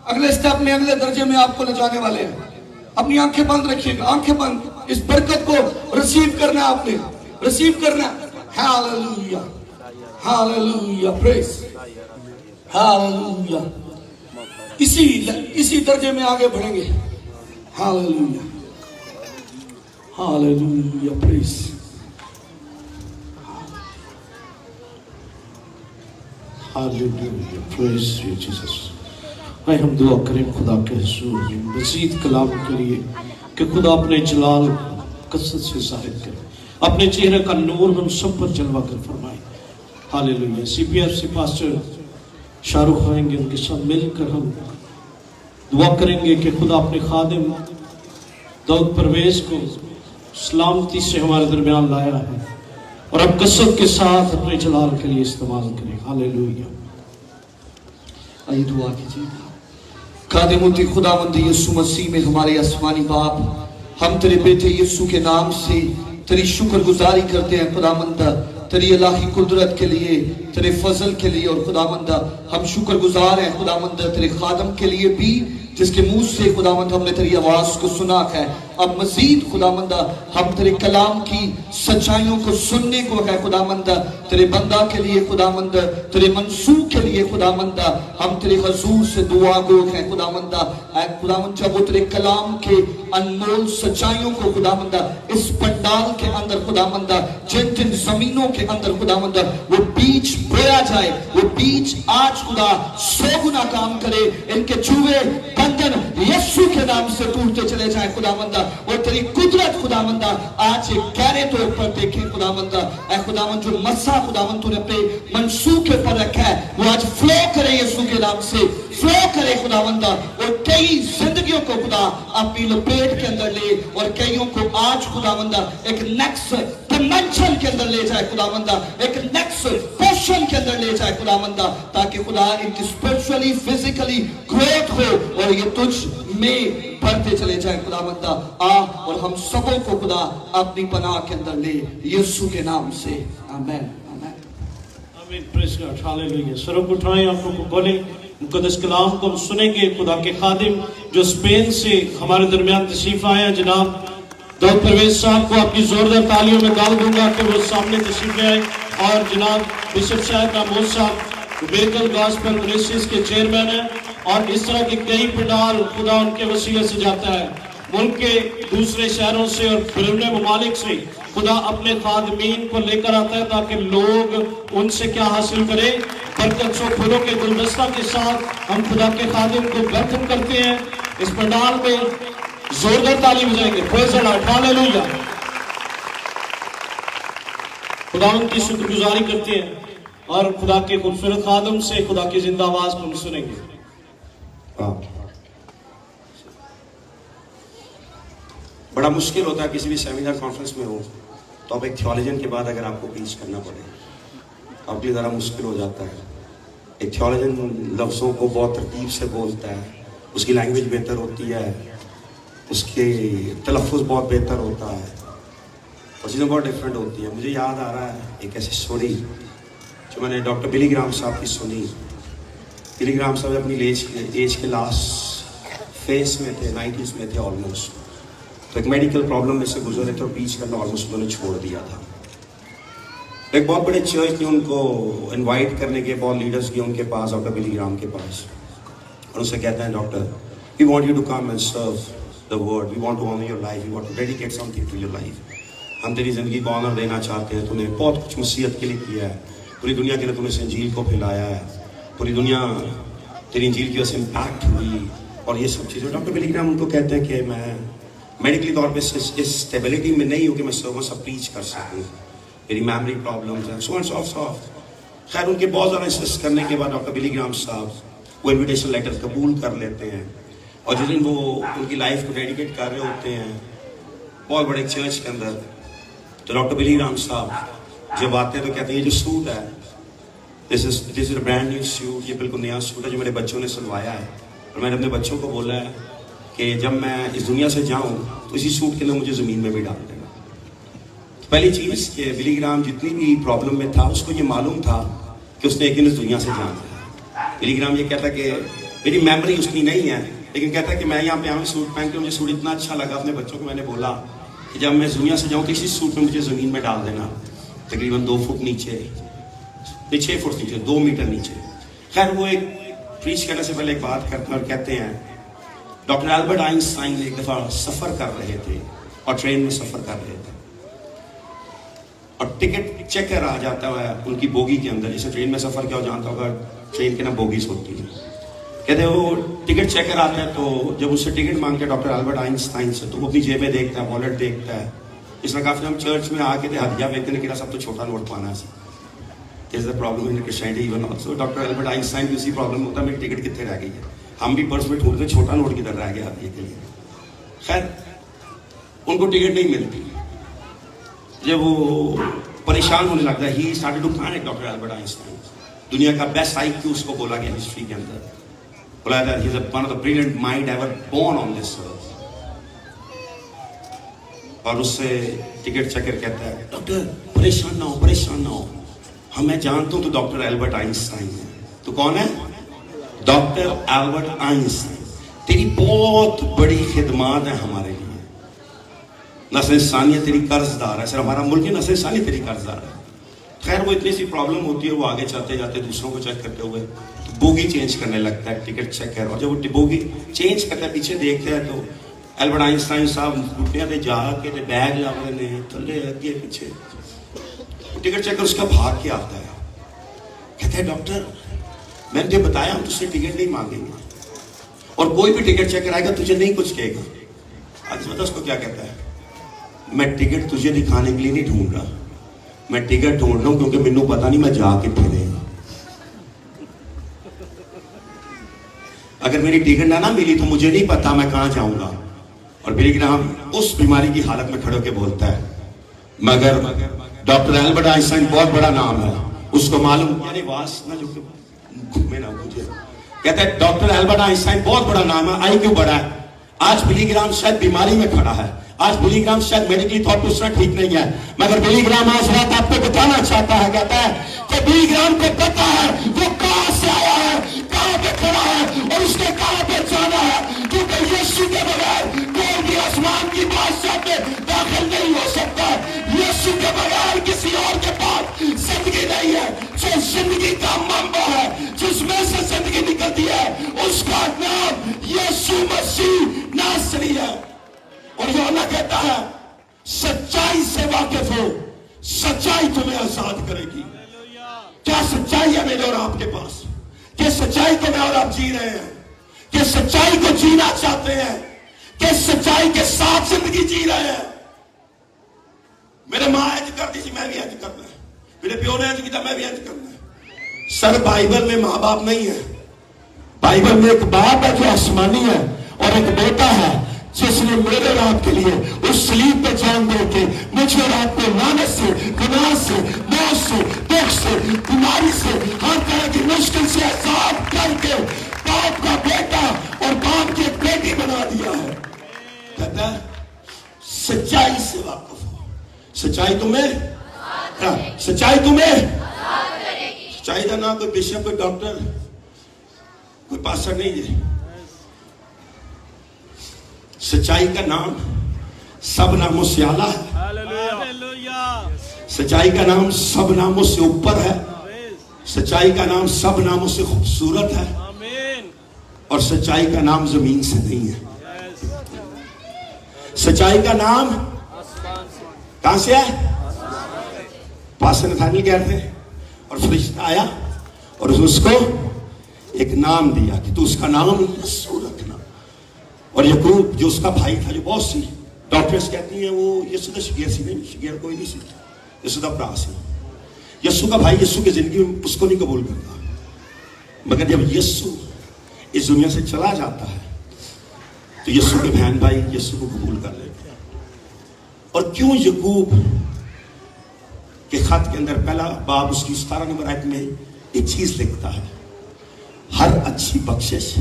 अगले स्टेप में, अगले दर्जे में आपको ले जाने वाले हैं। अपनी आंखें बंद रखिएगा, आंखें बंद। इस बरकत को रिसीव करना है, आपने रिसीव करना है। Hallelujah, hallelujah, praise, hallelujah. इसी दर्जे में आगे बढ़ेंगे। Hallelujah, hallelujah, praise. Hallelujah, praise you Jesus. आइए हम दुआ करें खुदा के हुजूर में मज़ीद कलाम करिए कि खुदा अपने जलाल कसरत से ज़ाहिर करे, अपने चेहरे का नूर हम सब पर जलवा कर फरमाए। हालेलुया। CPF से पास्टर शाहरुख आएंगे, उनके साथ मिलकर हम दुआ करेंगे कि खुदा अपने खादिम दाऊद परवेज को सलामती से हमारे दरमियान लाया है और अब कसरत के साथ अपने जलाल के लिए इस्तेमाल करें। हालेलुया। आइए दुआ कीजिए। खादिमुद्दी खुदावंद यीशु मसीह में हमारे आसमानी बाप, हम तेरे बेटे यीशु के नाम से तेरी शुक्रगुजारी करते हैं खुदावंद, तेरी इलाही कुदरत के लिए, तेरे फजल के लिए। और खुदावंद हम शुक्रगुजार हैं खुदावंद तेरे खादम के लिए भी, जिसके मुंह से खुदावंद हमने तेरी आवाज को सुना है। अब मजीद खुदावंद हम तेरे कलाम की सच्चाइयों को सुनने को है खुदावंद, तेरे बंदा के लिए खुदावंद, तेरे मंसूब के लिए खुदावंद हम तेरे हुजूर से दुआ गो है खुदावंद। खुदावंद जब वो तेरे कलाम के अनमोल सच्चाइयों को खुदावंद इस पंडाल के अंदर खुदावंद, जिन जिन जमीनों के अंदर खुदावंद वो बीज बोया जाए, वो बीज आज खुदा 100 गुना काम करे, इनके चूहे बंधन यीशु के नाम से टूटते चले जाए खुदावंद। और तेरी कुदरत खुदावंद आज एक गहरे तौर पर देखें खुदावंद। ऐ खुदावंद जो मसा खुदावंद तूने अपने मंसूब के ऊपर रखा है वो आज फ्लो करे यीशु के नाम से, फ्लो करे खुदावंद। और कई जिंदगियों को खुदा अपनी लपेट के अंदर ले, और कईयों को आज खुदावंद एक नेक्स्ट डिमेंशन के अंदर ले जाए खुदावंद, एक नेक्स्ट पोर्शन के अंदर ले जाए खुदावंद, ताकि खुदा इनकी स्पिरिचुअली फिजिकली ग्रोथ हो और ये तुझ में बढ़ते चले जाए खुदावंद। आ और हम सबों को खुदा अपनी पनाह के अंदर ले, यीशु के नाम से, आमीन, आमीन, आमीन। Praise God, hallelujah. सर को उठाएं, आंखों को खोलें, मुकद्दस कलाम को हम सुनेंगे। खुदा के खादिम जो स्पेन से हमारे दरमियान तशरीफ आए हैं, जनाब दाऊद परवेज साहब को अपनी जोरदार तालियों में दाल दूंगा कि वो सामने तशरीफ आए। और जनाब बिशप शाहिद महमूद साहब बेतल गॉस्पेल मिनिस्ट्रीज के चेयरमैन हैं, और इस तरह के कई पंडाल खुदा उनके वसीले से जाता है। मुल्क के दूसरे शहरों से और बैरून ममालिक से खुदा अपने खादमीन को लेकर आता है ताकि लोग उनसे क्या हासिल करें, बरकत सो फूलों के गुलदस्ता के साथ हम खुदा के खादिम को वेलकम करते हैं। इस पंडाल में जोरदार ताली बजाएंगे। Praise the Lord, hallelujah. खुदा उनकी शुक्रगुजारी करते हैं और खुदा के खूबसूरत खादम से खुदा की जिंदा आवाज को हम सुनेंगे। बड़ा मुश्किल होता है किसी भी सेमिनार कॉन्फ्रेंस में हो तो अब एक थियोलॉजियन के बाद अगर आपको प्रीच करना पड़े तो आपके लिए ज़रा मुश्किल हो जाता है। एक थियोलॉजियन लफ्ज़ों को बहुत तरतीब से बोलता है, उसकी लैंग्वेज बेहतर होती है, उसके तलफ़ुज़ बहुत बेहतर होता है और चीज़ें बहुत डिफरेंट होती हैं। मुझे याद आ रहा है एक ऐसी स्टोरी जो मैंने डॉक्टर बिली ग्राम साहब की सुनी। बिली ग्राम साहब अपनी एज के लास्ट फेस में थे, 90s में थे ऑलमोस्ट, तो एक मेडिकल प्रॉब्लम में से गुजरे थे और प्रीच करना ऑलमोस्ट उन्होंने छोड़ दिया था। एक बहुत बड़े चर्च ने उनको इनवाइट करने के, बहुत लीडर्स गए उनके पास, डॉक्टर बिली ग्राम के पास, और उनसे कहते हैं doctor, we want you to come and serve the word, we want to honour your life, we want to dedicate something to your life. हम तेरी ज़िंदगी को ऑनर देना चाहते हैं, तूने बहुत कुछ मसीहत के लिए किया है, पूरी दुनिया के लिए तूने इस इंजील को फैलाया है, पूरी दुनिया तेरी इंजील की वजह से इम्पैक्ट हुई और ये सब चीज़ें। डॉक्टर बिली ग्राम उनको कहते हैं कि मेडिकली तौर पे इस स्टेबिलिटी में नहीं हूँ कि मैं सुबह सब प्रीच कर सकूँ, मेरी मेमोरी प्रॉब्लम्स हैं, सो एंड सो। खैर उनके बहुत ज़्यादा इंसिस्ट करने के बाद डॉक्टर बिली ग्राम साहब वो इन्विटेशन लेटर कबूल कर लेते हैं, और जिस दिन वो उनकी लाइफ को डेडिकेट कर रहे होते हैं बहुत बड़े चर्च के अंदर, तो डॉक्टर बिली ग्राम साहब जब आते हैं तो कहते हैं ये जो सूट है, this is brand new suit, ये बिल्कुल नया सूट है जो मेरे बच्चों ने सिलवाया है, और मैंने अपने बच्चों को बोला है कि जब मैं इस दुनिया से जाऊं तो इसी सूट के लिए मुझे ज़मीन में भी डाल देना। तो पहली चीज़ कि बिली ग्राम जितनी भी प्रॉब्लम में था उसको ये मालूम था कि उसने एक दिन इस दुनिया से जाना है। बिली ग्राम ये कहता कि मेरी मेमोरी उसकी नहीं है, लेकिन कहता है कि मैं यहाँ पे आऊँ सूट पहन के, मुझे सूट इतना अच्छा लगा, अपने बच्चों को मैंने बोला कि जब मैं इस दुनिया से जाऊँ तो इसी सूट में मुझे ज़मीन में डाल देना, तकरीबन 2 फुट नीचे, 6 फुट नीचे, 2 मीटर नीचे। खैर वो एक प्रीच करने से पहले एक बात करते हैं और कहते हैं डॉक्टर एल्बर्ट आइंस्टाइन एक दफ़ा सफ़र कर रहे थे और ट्रेन में सफ़र कर रहे थे, और टिकट चेकर आ जाता है उनकी बोगी के अंदर, जैसे ट्रेन में सफ़र क्या हो जानता होगा, ट्रेन के ना बोगीज होती है। कहते हैं वो टिकट चेकर आता है, तो जब उससे टिकट मांगते हैं डॉक्टर एल्बर्ट आइंस्टाइन से, तो वो अपनी जेबें देखता है, वॉलेट देखता है। इसलिए काफ़ी हम चर्च में आके थे हदिया देखते हैं कि सब तो छोटा नोट पाना है, There's a problem in Christianity even also. Doctor Albert Einstein भी उसी प्रॉब्लम होता है, मेरी टिकट कितने रह गई है, हम भी पर्स में ढूंढते छोटा नोट किधर रह गया हदिया के लिए। खैर उनको टिकट नहीं मिलती, जब वो परेशान होने लगता है, he started to panic. Doctor Albert Einstein, दुनिया का बेस्ट IQ उसको बोला गया हिस्ट्री के अंदर, बोला था he is one of the brilliant mind ever born on this earth. और उससे टिकट चेकर कहता है डॉक्टर परेशान ना हो, परेशान ना हो, हाँ मैं जानता हूँ तो डॉक्टर एल्बर्ट आइंस्टाइन है। तो कौन है? डॉक्टर एल्बर्ट आइंस्टाइन, तेरी बहुत बड़ी खिदमत है हमारे लिए, नस्ल इंसानियत तेरी कर्जदार है, सिर्फ हमारा मुल्क ही नस्ल इंसानियत तेरी कर्जदार है। खैर वो इतनी सी प्रॉब्लम होती है, वो आगे चलते जाते दूसरों को चेक करते हुए बोगी चेंज करने लगता है, टिकट चेक कर, और जब वो बोगी चेंज करता है पीछे देखते हैं तो एल्बर्ट आइंस्टाइन साहब घुटने पे जाके बैग ला रहे ने थले अगे पीछे, टिकट चेकर उसका भाग के आता है, कहता है डॉक्टर मैंने तुझे बताया हम तुझसे टिकट नहीं मांगेंगे, और कोई भी टिकट चेकर आएगा तुझे नहीं कुछ कहेगा। आज बता उसको क्या कहता है, मैं टिकट तुझे दिखाने के लिए नहीं ढूंढ रहा, मैं टिकट ढूंढ रहा हूं क्योंकि मैनू पता नहीं मैं जा किथे रहेगा, अगर मेरी टिकट ना मिली तो मुझे नहीं पता मैं कहां जाऊंगा। और बिली ग्राम उस बीमारी की हालत में खड़े होकर बोलता है मगर डॉक्टर एल्बर्ट आइंस्टाइन बहुत बड़ा नाम है, उसको मालूम, यानी वास ना जो घूमे ना मुझे, कहता है डॉक्टर एल्बर्ट आइंस्टाइन बहुत बड़ा नाम है, IQ बड़ा है। आज बिली ग्राम शायद बीमारी में खड़ा है, आज बिली ग्राम शायद मेडिकली तौर पर उसका ठीक नहीं है, मगर बिली ग्राम आज रात आपको बताना चाहता है, कहता है कि बिली ग्राम को पता है वो कहां से आया है, कहां पे खड़ा है और उसने कहां पे जाना है, क्योंकि यीशु के बगैर कोई भी आसमान की बादशाह में दाखिल नहीं हो सकता। यीशु के बगैर किसी और के पास जिंदगी नहीं है, जो जिंदगी का मंबा है, जिसमें से जिंदगी निकलती है, उसका नाम यीशु मसीह नासरी है। और यूहन्ना कहता है सच्चाई से वाकिफ हो, सच्चाई तुम्हें आजाद करेगी। क्या सच्चाई है मेरे और आपके पास? क्या सच्चाई को मैं और आप जी रहे हैं? क्या सच्चाई को जीना चाहते हैं? क्या सच्चाई के साथ जिंदगी जी रहे हैं? मेरे माँ इंज कर दी थी, मैं भी इंज करना है, मेरे प्यो ने इंज किया, मैं भी इंज करना है। सर बाइबल में माँ बाप नहीं है, बाइबल में एक बाप है जो आसमानी है और एक बेटा है जिसने मेरे और आपके लिए उस सलीब पे जान दे के मुझे और आपको लानत से, गुनाह से, मौत से, दुख से, बीमारी से, हर तरह की मुश्किल से आजाद करके बाप का बेटा और बाप की बेटी बना दिया है। कहता है सच्चाई से वाकिफ हो, सच्चाई तुम्हें, सच्चाई तुम्हें, सच्चाई का ना कोई बिशप, कोई डॉक्टर, कोई पास्टर नहीं है, सच्चाई का नाम सब नामों से आला है, सच्चाई का नाम सब नामों से ऊपर है, सच्चाई का नाम सब नामों से खूबसूरत है, और सच्चाई का नाम जमीन से नहीं है, सच्चाई का नाम कहां से है? पास्टर नथानिएल कह रहे थे, और फरिश्ता आया और उसको एक नाम दिया कि तू उसका नाम यीशु रखना। और याकूब जो उसका भाई था, जो बहुत सी डॉक्टर्स कहती हैं वो यीशु तो शिगेर सी नहीं, शिगेर कोई नहीं सी, यीशु का भरा सी। यीशु का भाई यीशु की जिंदगी में उसको नहीं कबूल करता, मगर जब यीशु इस दुनिया से चला जाता है तो यीशु के बहन भाई यीशु को कबूल कर लेते हैं। और क्यों याकूब के खत के अंदर पहला बाब उसकी 17 नंबर आयत में एक चीज लिखता है, हर अच्छी बख्शिश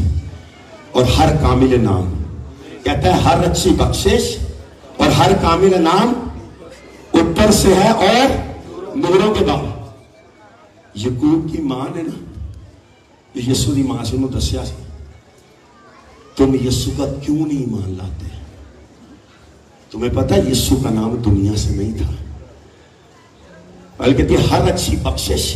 और हर कामिल नाम, कहता है हर अच्छी बख्शिश और हर कामिल नाम ऊपर से है और नूरों के बाद। याकूब की मां ने ना यीशु की मां से उन्होंने दसिया सी, तुम यीशु का क्यों नहीं मान लाते? तुम्हें पता है यीशु का नाम दुनिया से नहीं था, बल्कि हर अच्छी बख्शिश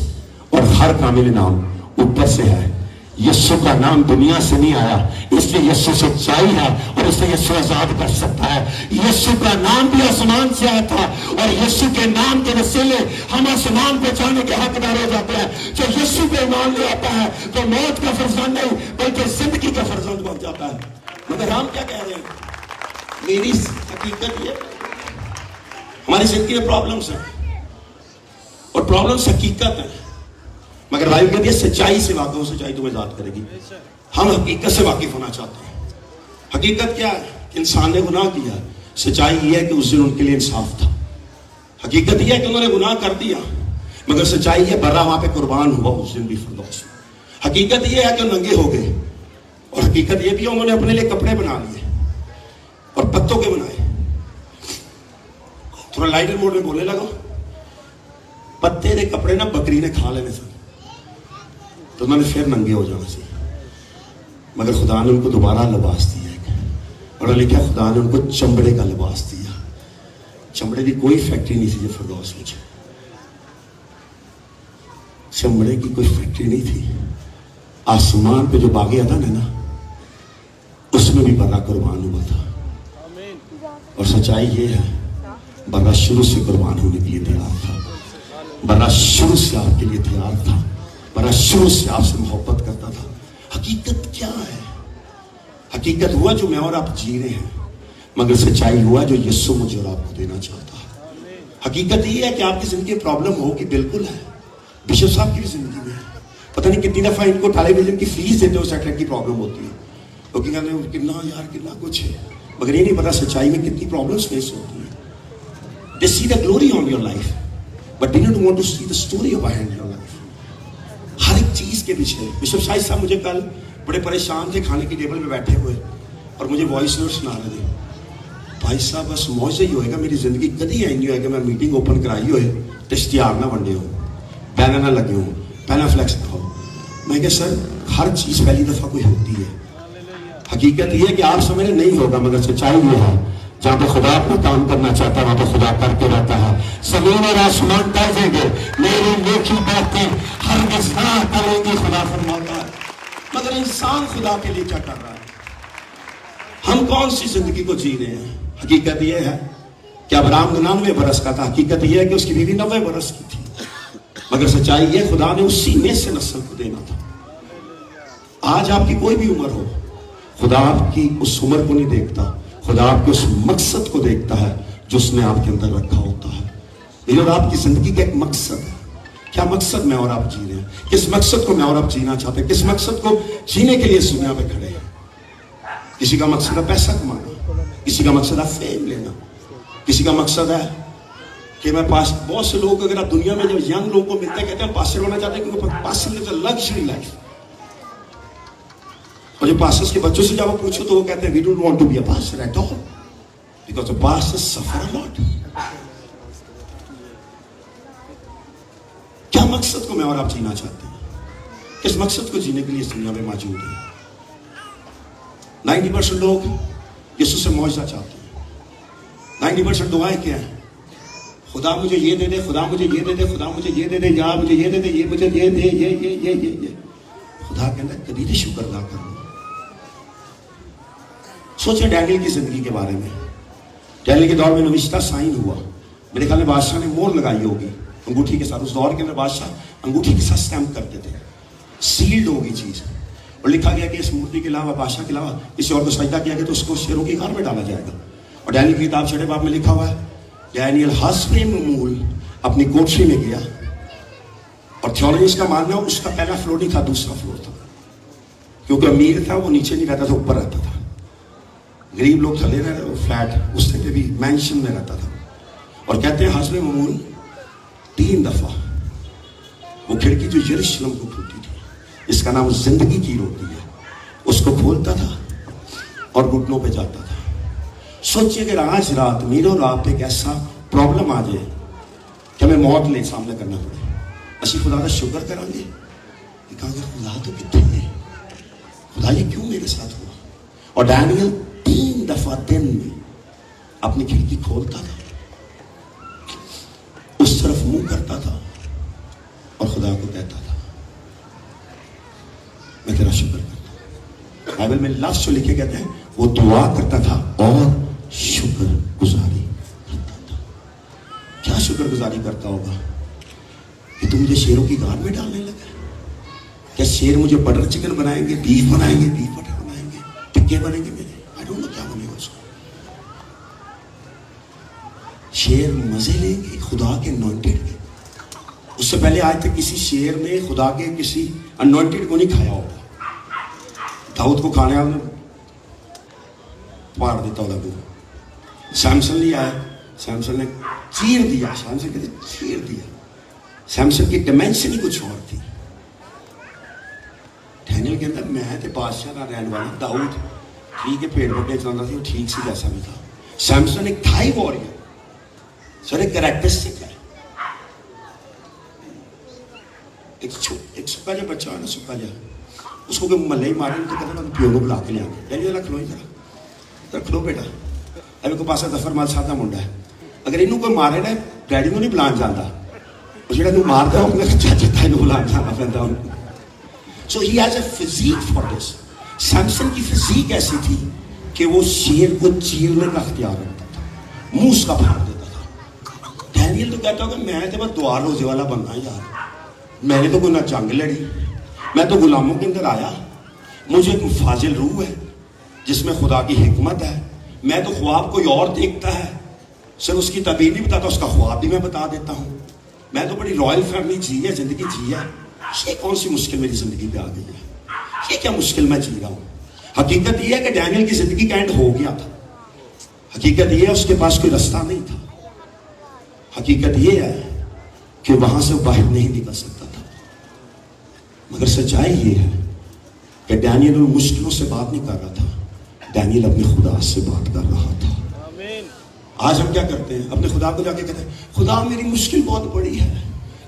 और हर कामिल नाम ऊपर से है। यीशु का नाम दुनिया से नहीं आया, इसलिए यीशु सच्चाई है और इसलिए यीशु आजाद कर सकता है। यीशु का नाम भी आसमान से आया था और यीशु के नाम के वसीले हम आसमान पे जाने के हकदार हो जाते हैं। जो यीशु पे ईमान ले आता है तो मौत का फर्जंद नहीं बल्कि जिंदगी का फर्जंद बन जाता है। मगर हम क्या कह रहे हैं, मेरी हकीकत ये, हमारी जिंदगी में प्रॉब्लम्स हैं और प्रॉब्लम्स हकीकत है, मगर भाई कहती है सच्चाई से वाकिफ हो, सच्चाई तुम्हें आजाद करेगी। हम हकीकत से वाकिफ होना चाहते हैं। हकीकत क्या है? इंसान ने गुनाह किया, सच्चाई ये है कि उस दिन उनके लिए इंसाफ था। हकीकत ये है कि उन्होंने गुनाह कर दिया, मगर सच्चाई ये बर्रा वहां पे कुर्बान हुआ उस दिन भी फिरदौस में। हकीकत ये है कि नंगे हो गए और हकीकत ये भी उन्होंने अपने लिए कपड़े बना लिए और पत्तों के बनाए। थोड़ा लाइटर मोड में बोलने लगा, पत्ते के कपड़े ना बकरी ने खा लेने सन तो उन्होंने फिर नंगे हो जाना सी, मगर खुदा ने उनको दोबारा लिबास दिया और लिखा खुदा ने उनको चमड़े का लिबास दिया। चमड़े की कोई फैक्ट्री नहीं थी जो फिरदौस में, चमड़े की कोई फैक्ट्री नहीं थी। आसमान पे जो बागे अदन है ना, उसमें भी बर्रा कुर्बान हुआ था। और सच्चाई ये है, बर्रा शुरू से कुर्बान होने के लिए तैयार था, बर्रा शुरू से आपके लिए तैयार था, बड़ा शुरू से आपसे मोहब्बत करता था। हकीकत क्या है? हकीकत हुआ जो मैं और आप जी रहे हैं, मगर सच्चाई हुआ जो यीशु मुझे और आपको देना चाहता है। हकीकत ये है कि आपकी जिंदगी में प्रॉब्लम होगी, बिल्कुल है। बिशप साहब की भी जिंदगी में है। पता नहीं कितनी दफा इनको टेलीविजन की फीस देते हो, सैटेलाइट की प्रॉब्लम होती है, क्योंकि कहते हैं कितना यार कितना कुछ है, मगर ये नहीं पता सच्चाई में कितनी प्रॉब्लम्स फेस होती है। They see the glory on your life but they don't want to see the story behind your life. हर एक चीज के पीछे बिशप शाहिद साहब मुझे कल बड़े परेशान थे, खाने की टेबल पे बैठे हुए और मुझे वॉइस नोट सुना रहे थे। भाई साहब बस मौज ही होएगा, मेरी जिंदगी कभी आई नहीं होएगा मैं मीटिंग ओपन कराई होए तो इश्तिहार ना बने हो, बैनर ना लगे हो, पहला फ्लैक्स ना हो। मैं कहा सर हर चीज पहली दफा कोई होती है। हकीकत ये है कि आप समझ नहीं होगा, मगर सच्चाई ये है जहाँ पे खुदा अपना काम करना चाहता है वहां पे खुदा करते रहता है। जमीन और आसमान टल जाएंगे, मेरी नेकी बातें हरगिज़ ना टलेंगी, खुदा फरमाता है। मगर इंसान खुदा के लिए क्या कर रहा है? हम कौन सी जिंदगी को जी रहे हैं? हकीकत यह है कि अब्राहम 99 बरस का था, हकीकत यह है कि उसकी बीवी 90 बरस की थी, मगर सच्चाई यह खुदा ने उसी में से नस्ल को देना था। आज आपकी कोई भी उम्र हो, खुदा आपकी उस उम्र को नहीं देखता, खुदा आपके उस मकसद को देखता है जो उसने आपके अंदर रखा होता है। मेरी और आपकी जिंदगी का एक मकसद है। क्या मकसद मैं और आप जी रहे हैं? किस मकसद को मैं और आप जीना चाहते हैं? किस मकसद को जीने के लिए इस दुनिया पे खड़े हैं? किसी का मकसद है पैसा कमाना, किसी का मकसद है फेम लेना, किसी का मकसद है कि मैं पास। बहुत से लोग अगर आप दुनिया में जब यंग लोगों को मिलते हैं कहते हैं पास्टर होना चाहते हैं, क्योंकि pastor is a luxury life. और जो पास्टर्स के बच्चों से जब आप पूछो तो वो कहते हैं we don't want to be a pastor at all because the pastors suffer a lot. क्या मकसद को मैं और आप जीना चाहते हैं? किस मकसद को जीने के लिए इस दुनिया में मौजूद है? 90% लोग यीशु से मौजदा चाहते हैं। 90% दुआएं क्या है? खुदा मुझे ये दे दे, खुदा मुझे ये दे दे, खुदा मुझे ये दे दे, या मुझे ये दे दे, ये मुझे ये दे, ये। खुदा कहता है कभी भी शुक्र अदा करो। सोचे डैनियल की जिंदगी के बारे में। डैनियल के दौर में नविश्ता साइन हुआ, मेरे ख्याल में बादशाह ने मोहर लगाई होगी अंगूठी के साथ। उस दौर के अंदर बादशाह अंगूठी के साथ स्टैम्प करते थे, सील्ड होगी चीज, और लिखा गया कि इस मूर्ति के अलावा, बादशाह के अलावा किसी और को सजदा किया गया तो उसको शेरों की खाल में डाला जाएगा। اور डैनियल की किताब 6 बाब में लिखा हुआ है, डैनियल हंसने मूल अपनी कोठरी में गया, और थियोलॉजिस्ट का मानना है उसका पहला फ्लोर नहीं था, दूसरा फ्लोर था, क्योंकि अमीर था वो नीचे नहीं रहता था, ऊपर रहता था। गरीब लोग थले रह रहे, वो फ्लैट उससे भी मैंशन में रहता था। और कहते हैं हस्बे ममून 3 दफा वो खिड़की जो यरूशलेम को खुलती थी, इसका नाम जिंदगी की रोटी है, उसको खोलता था और घुटनों पे जाता था। सोचिए अगर आज रात मेरे और आप एक ऐसा प्रॉब्लम आ जाए कि हमें मौत ले सामने करना पड़े, असी खुदा का शुक्र करांगे कि कहांगे खुदा तो कितने है, खुदा ये क्यों मेरे साथ हुआ। और डैनियल 3 दफा दिन में अपनी खिड़की खोलता था, उस तरफ मुंह करता था और खुदा को कहता था मैं तेरा शुक्र करता हूं। बाइबल में लफ्ज जो लिखे कहते हैं वो दुआ करता था और शुक्र गुजारी करता था। क्या शुक्र गुजारी करता होगा कि तुम मुझे शेरों की गाड़ में डालने लगा। क्या शेर मुझे बटर चिकन बनाएंगे, बीफ बनाएंगे, बीफ बटर बनाएंगे, टिक्के बनेंगे मेरे, आई डोंट नो क्या बनेगा उसको। शेर मजे लेंगे खुदा के अनॉइंटेड के। उससे पहले आज तक किसी शेर ने खुदा के किसी अनॉइंटेड को नहीं खाया होगा। दाऊद को खाने वाले मार देता होगा वो। सैमसन नहीं आया, सैमसन ने चीर दिया, सैमसन कहते चीर दिया। सैमसन की डिमेंशन ही कुछ और थी। डैनियल के अंदर मैं तो बादशाह का रहने वाला, दाऊद ठीक है पेड़ पौधे चलाता था, ठीक सी जैसा भी था। सैमसन एक था ही वॉरियर, सर एक कैरेक्टरिस्टिक है। एक सुक्का जो बच्चा है ना, सुक्का जो उसको कोई मल्ले ही मारे तो कहते मैं प्यो को बुला के लिया, डैनियल रख लो इधर, रख लो बेटा, अभी को पास दफर माल सादा मुंडा है, अगर इनू कोई मारे ना डैडी को नहीं बुलान जाता, जो मारता है चाचा ताई को बुलान जाना पैदा उनको। So he has a physique for this. Samson की फिजिक ऐसी थी कि वो शेर को चीरने का अख्तियार रखता था, मुंह उसका फाड़ देता था। डैनियल तो कहता होगा मैं तो बस द्वार रोजे वाला बनना यार, मैंने तो कोई ना जंग लड़ी, मैं तो गुलामों के अंदर आया, मुझे एक फाजिल रूह है जिसमें खुदा की हिकमत है, मैं तो ख्वाब कोई और देखता है, सर उसकी तबीर नहीं बताता, उसका ख्वाब भी मैं बता देता हूँ, मैं तो बड़ी रॉयल फैमिली जी है, जिंदगी जी है, ये कौन सी मुश्किल मेरी जिंदगी पे आ गई है, ये क्या मुश्किल मैं जी रहा हूँ। हकीकत ये है कि डैनियल की जिंदगी का एंड हो गया था। हकीकत ये है उसके पास कोई रास्ता नहीं था। हकीकत ये है कि वहां से बाहर नहीं निकल सकता था। मगर सच्चाई ये है कि डैनियल उन मुश्किलों से बात नहीं कर रहा था, डैनियल अपने खुदा से बात कर रहा था। आज हम क्या करते हैं, अपने खुदा को जाके कहते हैं खुदा मेरी मुश्किल बहुत बड़ी है,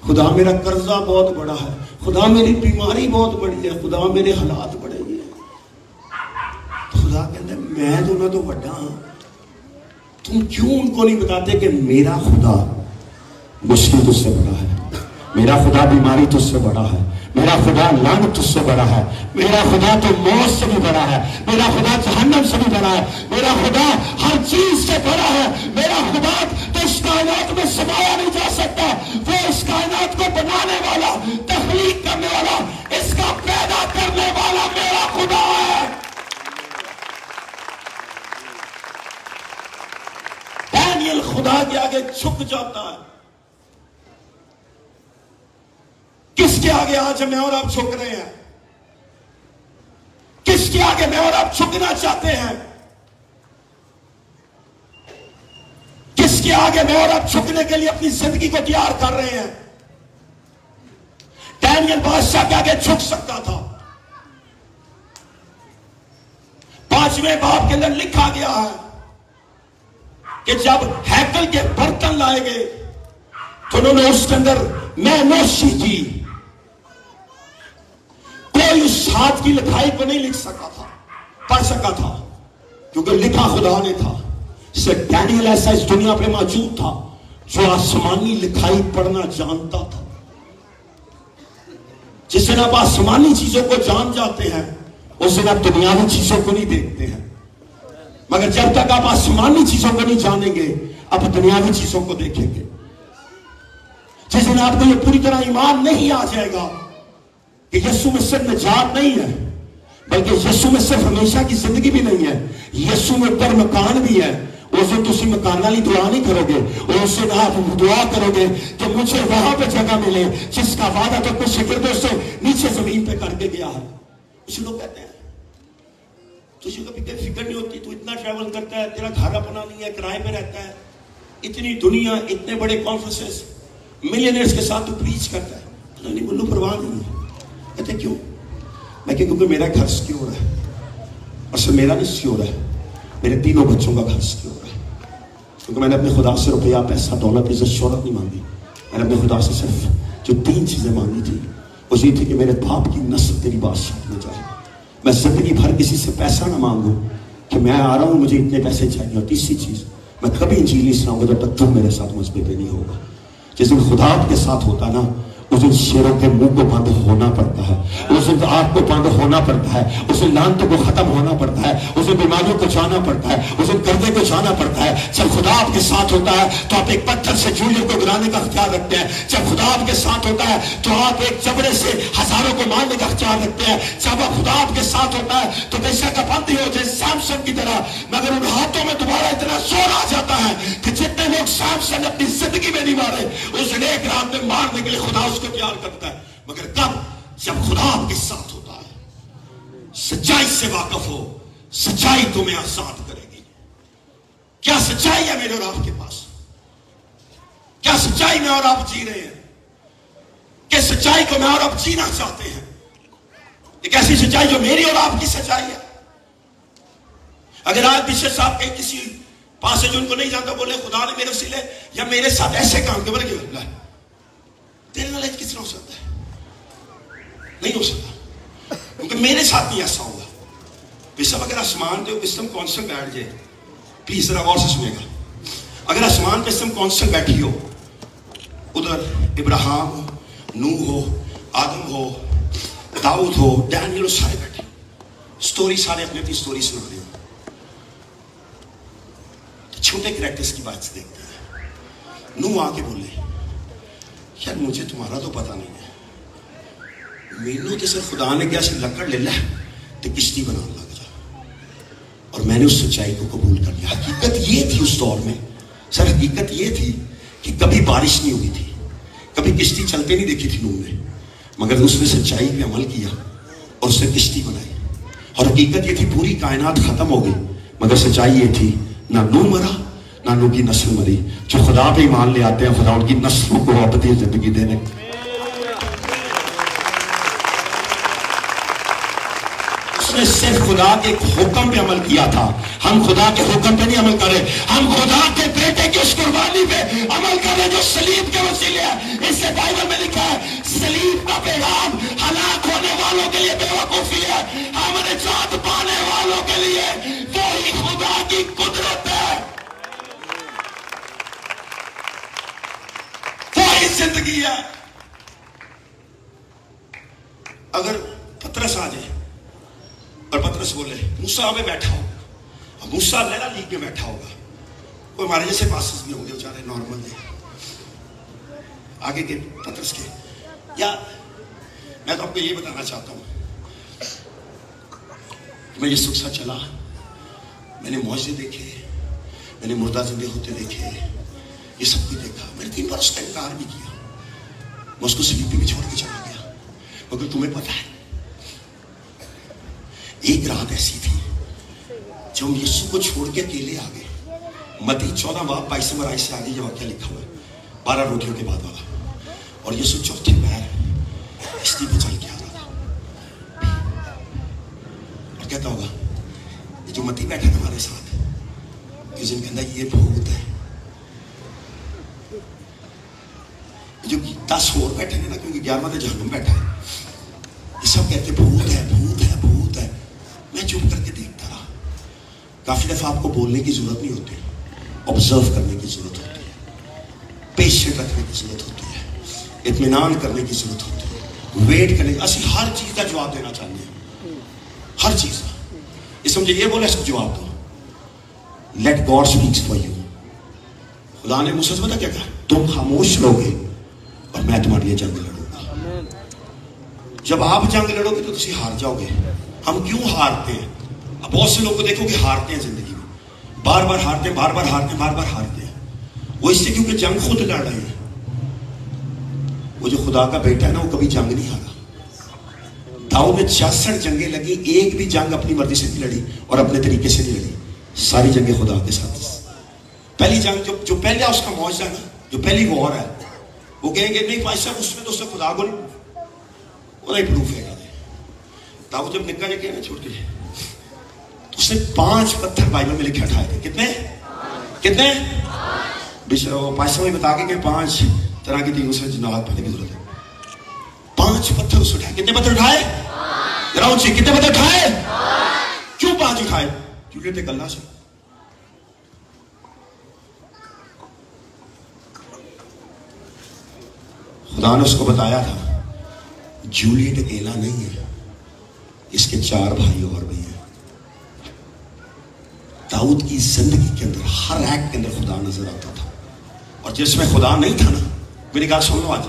खुदा मेरा कर्जा बहुत बड़ा है, खुदा मेरी बीमारी बहुत बड़ी है, खुदा मेरे हालात बड़े हैं। तो खुदा कहते हैं मैं तो ना तो बड़ा हूं, तुम क्यों उनको नहीं बताते कि मेरा खुदा मुश्किल तुझसे बड़ा है, मेरा खुदा बीमारी तुझसे बड़ा है, मेरा खुदा लानत तुझसे बड़ा है, मेरा खुदा तो मौत से भी बड़ा है, मेरा खुदा जहन्नम से भी बड़ा है, मेरा खुदा हर चीज से बड़ा है, मेरा खुदा तो इस कायनात में समाया नहीं जा सकता, वो इस कायनात को बनाने वाला, तख्लीक करने वाला, इसका पैदा करने वाला मेरा खुदा है। डैनियल खुदा के आगे झुक जाता है। किसके आगे आज मैं और आप झुक रहे हैं, किसके आगे मैं और आप झुकना चाहते हैं, किसके आगे मैं और आप झुकने के लिए अपनी जिंदगी को तैयार कर रहे हैं। डैनियल बादशाह के आगे झुक सकता था। 5वें बाब के अंदर लिखा गया है कि जब हैकल के बर्तन लाए गए तो उन्होंने उसके अंदर मैनोशी की, कोई उस हाथ की लिखाई को नहीं लिख सका था, पढ़ सका था, क्योंकि लिखा खुदा ने था। सिर्फ डैनियल ऐसा इस दुनिया पे मौजूद था जो आसमानी लिखाई पढ़ना जानता था। जिस दिन आप आसमानी चीजों को जान जाते हैं उस दिन आप दुनियावी चीजों को नहीं देखते हैं, मगर जब तक आप आसमानी चीजों को नहीं जानेंगे आप दुनियावी चीजों को देखेंगे। जिस दिन आपको ये पूरी तरह ईमान नहीं आ जाएगा कि यीशु में सिर्फ निजात नहीं है, बल्कि यीशु में सिर्फ हमेशा की जिंदगी भी नहीं है, यीशु में पर मकान भी है, اس دن تسی مکان والی دعا نہیں کرو گے, اس دن آپ دعا کرو گے کہ مجھے وہاں پہ جگہ ملے جس کا وعدہ تو کچھ شاگردوں سے نیچے زمین پہ کر کے گیا ہے. اس لوگ کہتے ہیں تجھے کبھی کوئی فکر نہیں ہوتی, تو اتنا ٹریول کرتا ہے, تیرا گھر اپنا نہیں ہے, کرائے پہ رہتا ہے, اتنی دنیا, اتنے بڑے کانفرنسز, ملینئرز کے ساتھ تو پریچ کرتا ہے, نہیں بولو پرواہ نہیں ہے. کہتے کیوں؟ میں کہ کیونکہ میرا گھر سکیور ہے, اور صرف میرا نہیں سکیور ہے, میرے تینوں بچوں کا گھر سکیور ہے. کیونکہ میں نے اپنے خدا سے روپیہ, پیسہ, دولت, عزت, شہرت نہیں مانگی. میں نے اپنے خدا سے صرف جو 3 چیزیں مانگی تھی وہ یہ تھی کہ میرے باپ کی نسل تیری بادشاہت میں جائے. میں زندگی بھر کسی سے پیسہ نہ مانگوں کہ میں آ رہا ہوں مجھے اتنے پیسے چاہیے. اور تیسری چیز, میں کبھی انجیل نہیں سناؤں گا جب تک تم میرے ساتھ مذہبے پہ نہیں ہوگا. جس دن خدا آپ کے ساتھ ہوتا نا, اس دن شیروں کے منہ کو بند ہونا پڑتا ہے, اس دن آپ کو بند ہونا پڑتا ہے, اس دن لعنتوں کو ختم ہونا پڑتا ہے, اس دن بیماریوں کو جانا پڑتا ہے, اس دن قرضے کو جانا پڑتا ہے. جب خدا آپ کے ساتھ ہوتا ہے تو آپ ایک پتھر سے جولیٹ کو گرانے کا اختیار رکھتے ہیں. جب خدا آپ کے ساتھ ہوتا ہے تو آپ ایک جبڑے سے ہزاروں کو مارنے کا اختیار رکھتے ہیں. جب خدا آپ کے ساتھ ہوتا ہے تو بے شک بندی ہو جائے سیمسن کی طرح, مگر ان ہاتھوں میں دوبارہ اتنا زور آ جاتا ہے کہ جتنے لوگ سیمسن اپنی زندگی میں نہیں مارے, اس دن ایک رات میں مارنے کے لیے خدا اس کو تیار کرتا ہے. مگر کب؟ جب خدا آپ کے ساتھ ہوتا ہے. سچائی سے واقف ہو, سچائی تمہیں آزاد کرے گی. کیا سچائی ہے میرے اور آپ کے پاس؟ کیا سچائی میں اور آپ جی رہے ہیں؟ کہ سچائی کو میں اور آپ جینا چاہتے ہیں؟ ایک ایسی سچائی جو میری اور آپ کی سچائی ہے. اگر آج بشپ صاحب کہیں کسی پاس جو ان کو نہیں جانتا بولے خدا نے میرے وسیلے یا میرے ساتھ ایسے کام کے بولے کہ تیرے نالج کس طرح ہو سکتا ہے؟ نہیں ہو سکتا, کیونکہ میرے ساتھ نہیں ایسا ہوگا. بشپ اگر آسمان پہ قسم کونسل بیٹھ جائے, پلیز ذرا غور سے سنیں گا, اگر آسمان پہ قسم کونسل بیٹھی ہو, ادھر ابراہیم ہو, نوح ہو, آدم ہو, داؤد ہو, ڈینیل ہو, سارے بیٹھے, سٹوری سارے اپنی اپنی سٹوری سنا رہے ہو. چھوٹے کریکٹرز کی بات سے دیکھتے ہیں. نوح آ کے بولے یار مجھے تمہارا تو پتہ نہیں ہے, مینو تو سر خدا نے کیا لکڑ لے لے تو کشتی بنانے لگ جا, اور میں نے اس سچائی کو قبول کر لیا. حقیقت یہ تھی اس دور میں سر, حقیقت یہ تھی کہ کبھی بارش نہیں ہوئی تھی, کبھی کشتی چلتے نہیں دیکھی تھی نوح نے, مگر اس نے سچائی پہ عمل کیا اور اس نے کشتی بنائی. اور حقیقت یہ تھی پوری کائنات ختم ہو گئی, مگر سچائی یہ تھی نہ نوح مرا نہ نوح کی نسل مری. جو خدا پہ ایمان لے آتے ہیں خدا ان کی نسلوں کو ابدی زندگی دینے. اس نے صرف خدا کے حکم پہ عمل کیا تھا. ہم خدا کے حکم پہ نہیں عمل کرے, ہم خدا کے بیٹے کی اس قربانی پہ عمل کرے جو صلیب کے وسیلے ہے. اس سے بائبل میں لکھا ہے صلیب کا پیغام ہلاک ہونے والوں کے لیے بے وقوفی ہے, ہم نجات پانے والوں کے لیے وہی خدا کی قدرت ہے, وہی زندگی ہے. اگر پترس آ جائے اور پترس بولے موسیٰ میں بیٹھا ہو, اور موسیٰ لیلا لیگ میں بیٹھا ہوگا, کوئی ہمارے جیسے پاسز بھی ہوں گے بیچارے نارمل دے آگے کے پترس کے, یا میں تو آپ کو یہ بتانا چاہتا ہوں کہ میں یسوع کے ساتھ چلا, میں نے معجزے دیکھے, میں نے مردہ زندے ہوتے دیکھے, یہ سب کچھ دیکھا. میں نے 3 بار اس کا انکار بھی کیا, میں اس کو سلیپی میں چھوڑ کے چلا گیا. مگر تمہیں پتہ ہے ایک رات ایسی تھی جب ہم یسوع کو چھوڑ کے اکیلے آ گئے. متی 14 باب 22 نمبر آیت سے آگے یہ واقعہ لکھا ہوا ہے, 12 روٹیوں کے بعد والا. اور یسوع چوتھے پہر کشتی پہ چل کے آ رہا تھا, اور کہتا ہوگا یہ جو متی بیٹھا تھا ہمارے ساتھ, اس دن کہتا یہ بھوت ہے. جو 10 اور بیٹھے ہیں نا, کیونکہ 11واں جہنم بیٹھا ہے, یہ سب کہتے بھوت ہے بھوت ہے بھوت ہے. میں چپ کر کے دیکھتا رہا. کافی دفعہ آپ کو بولنے کی ضرورت نہیں ہوتی, آبزرو کرنے کی ضرورت ہوتی ہے, پیشنٹ رکھنے کی ضرورت ہوتی ہے, اطمینان کرنے کی ضرورت ہوتی ہے, ویٹ کرنے کی. اسی ہر چیز کا جواب دینا چاہتے ہیں, ہر چیز کا. یہ سمجھے یہ بولے اس کو جواب دو. Let God speaks for you. خدا نے موسیٰ سے پتہ کیا کہا, تم خاموش رہو گے اور میں تمہارے لیے جنگ لڑوں گا. جب آپ جنگ لڑو گے تو تسی ہار جاؤ گے. ہم کیوں ہارتے ہیں؟ اب بہت سے لوگ کو دیکھو کہ ہارتے ہیں زندگی میں. बार बार हारते, बार बार हारते, बार बार हारते हैं। वो इससे क्योंकि जंग खुद लड़ रहे हैं। वो जो खुदा का बेटा है ना, वो कभी जंग नहीं हारा। दाऊद में 66 जंगें लगी, एक भी जंग अपनी मर्जी से नहीं लड़ी और अपने तरीके से नहीं लड़ी, सारी जंगें खुदा के साथ। पहली जंग जो पहला उसका मौजा है ना, जो पहली वॉर है, वो कहेंगे नहीं भाई साहब उसमें तो उसने खुदा को नहीं, वो नहीं प्रूफ है। दाऊद जब निक्का जगह ना छोड़ के, तो उसने 5 पत्थर बाइबल में लिखे उठाए थे। कितने कितने पाशा में बता के 5 तरह की थी, उसमें नमाज पढ़ने की जरूरत है। 5 पत्थर उसने उठाए। कितने पत्थर उठाए? जी कितने पत्थर उठाए? क्यों 5 उठाए? क्योंकि थे गल्ला से। खुदा ने उसको बताया था जूलियट अकेला नहीं है, इसके 4 भाई और भी हैं। दाऊद की जिंदगी के अंदर हर एक्ट के अंदर खुदा नजर आता था, और जिसमें खुदा नहीं था ना, मेरी बात सुन लो, आज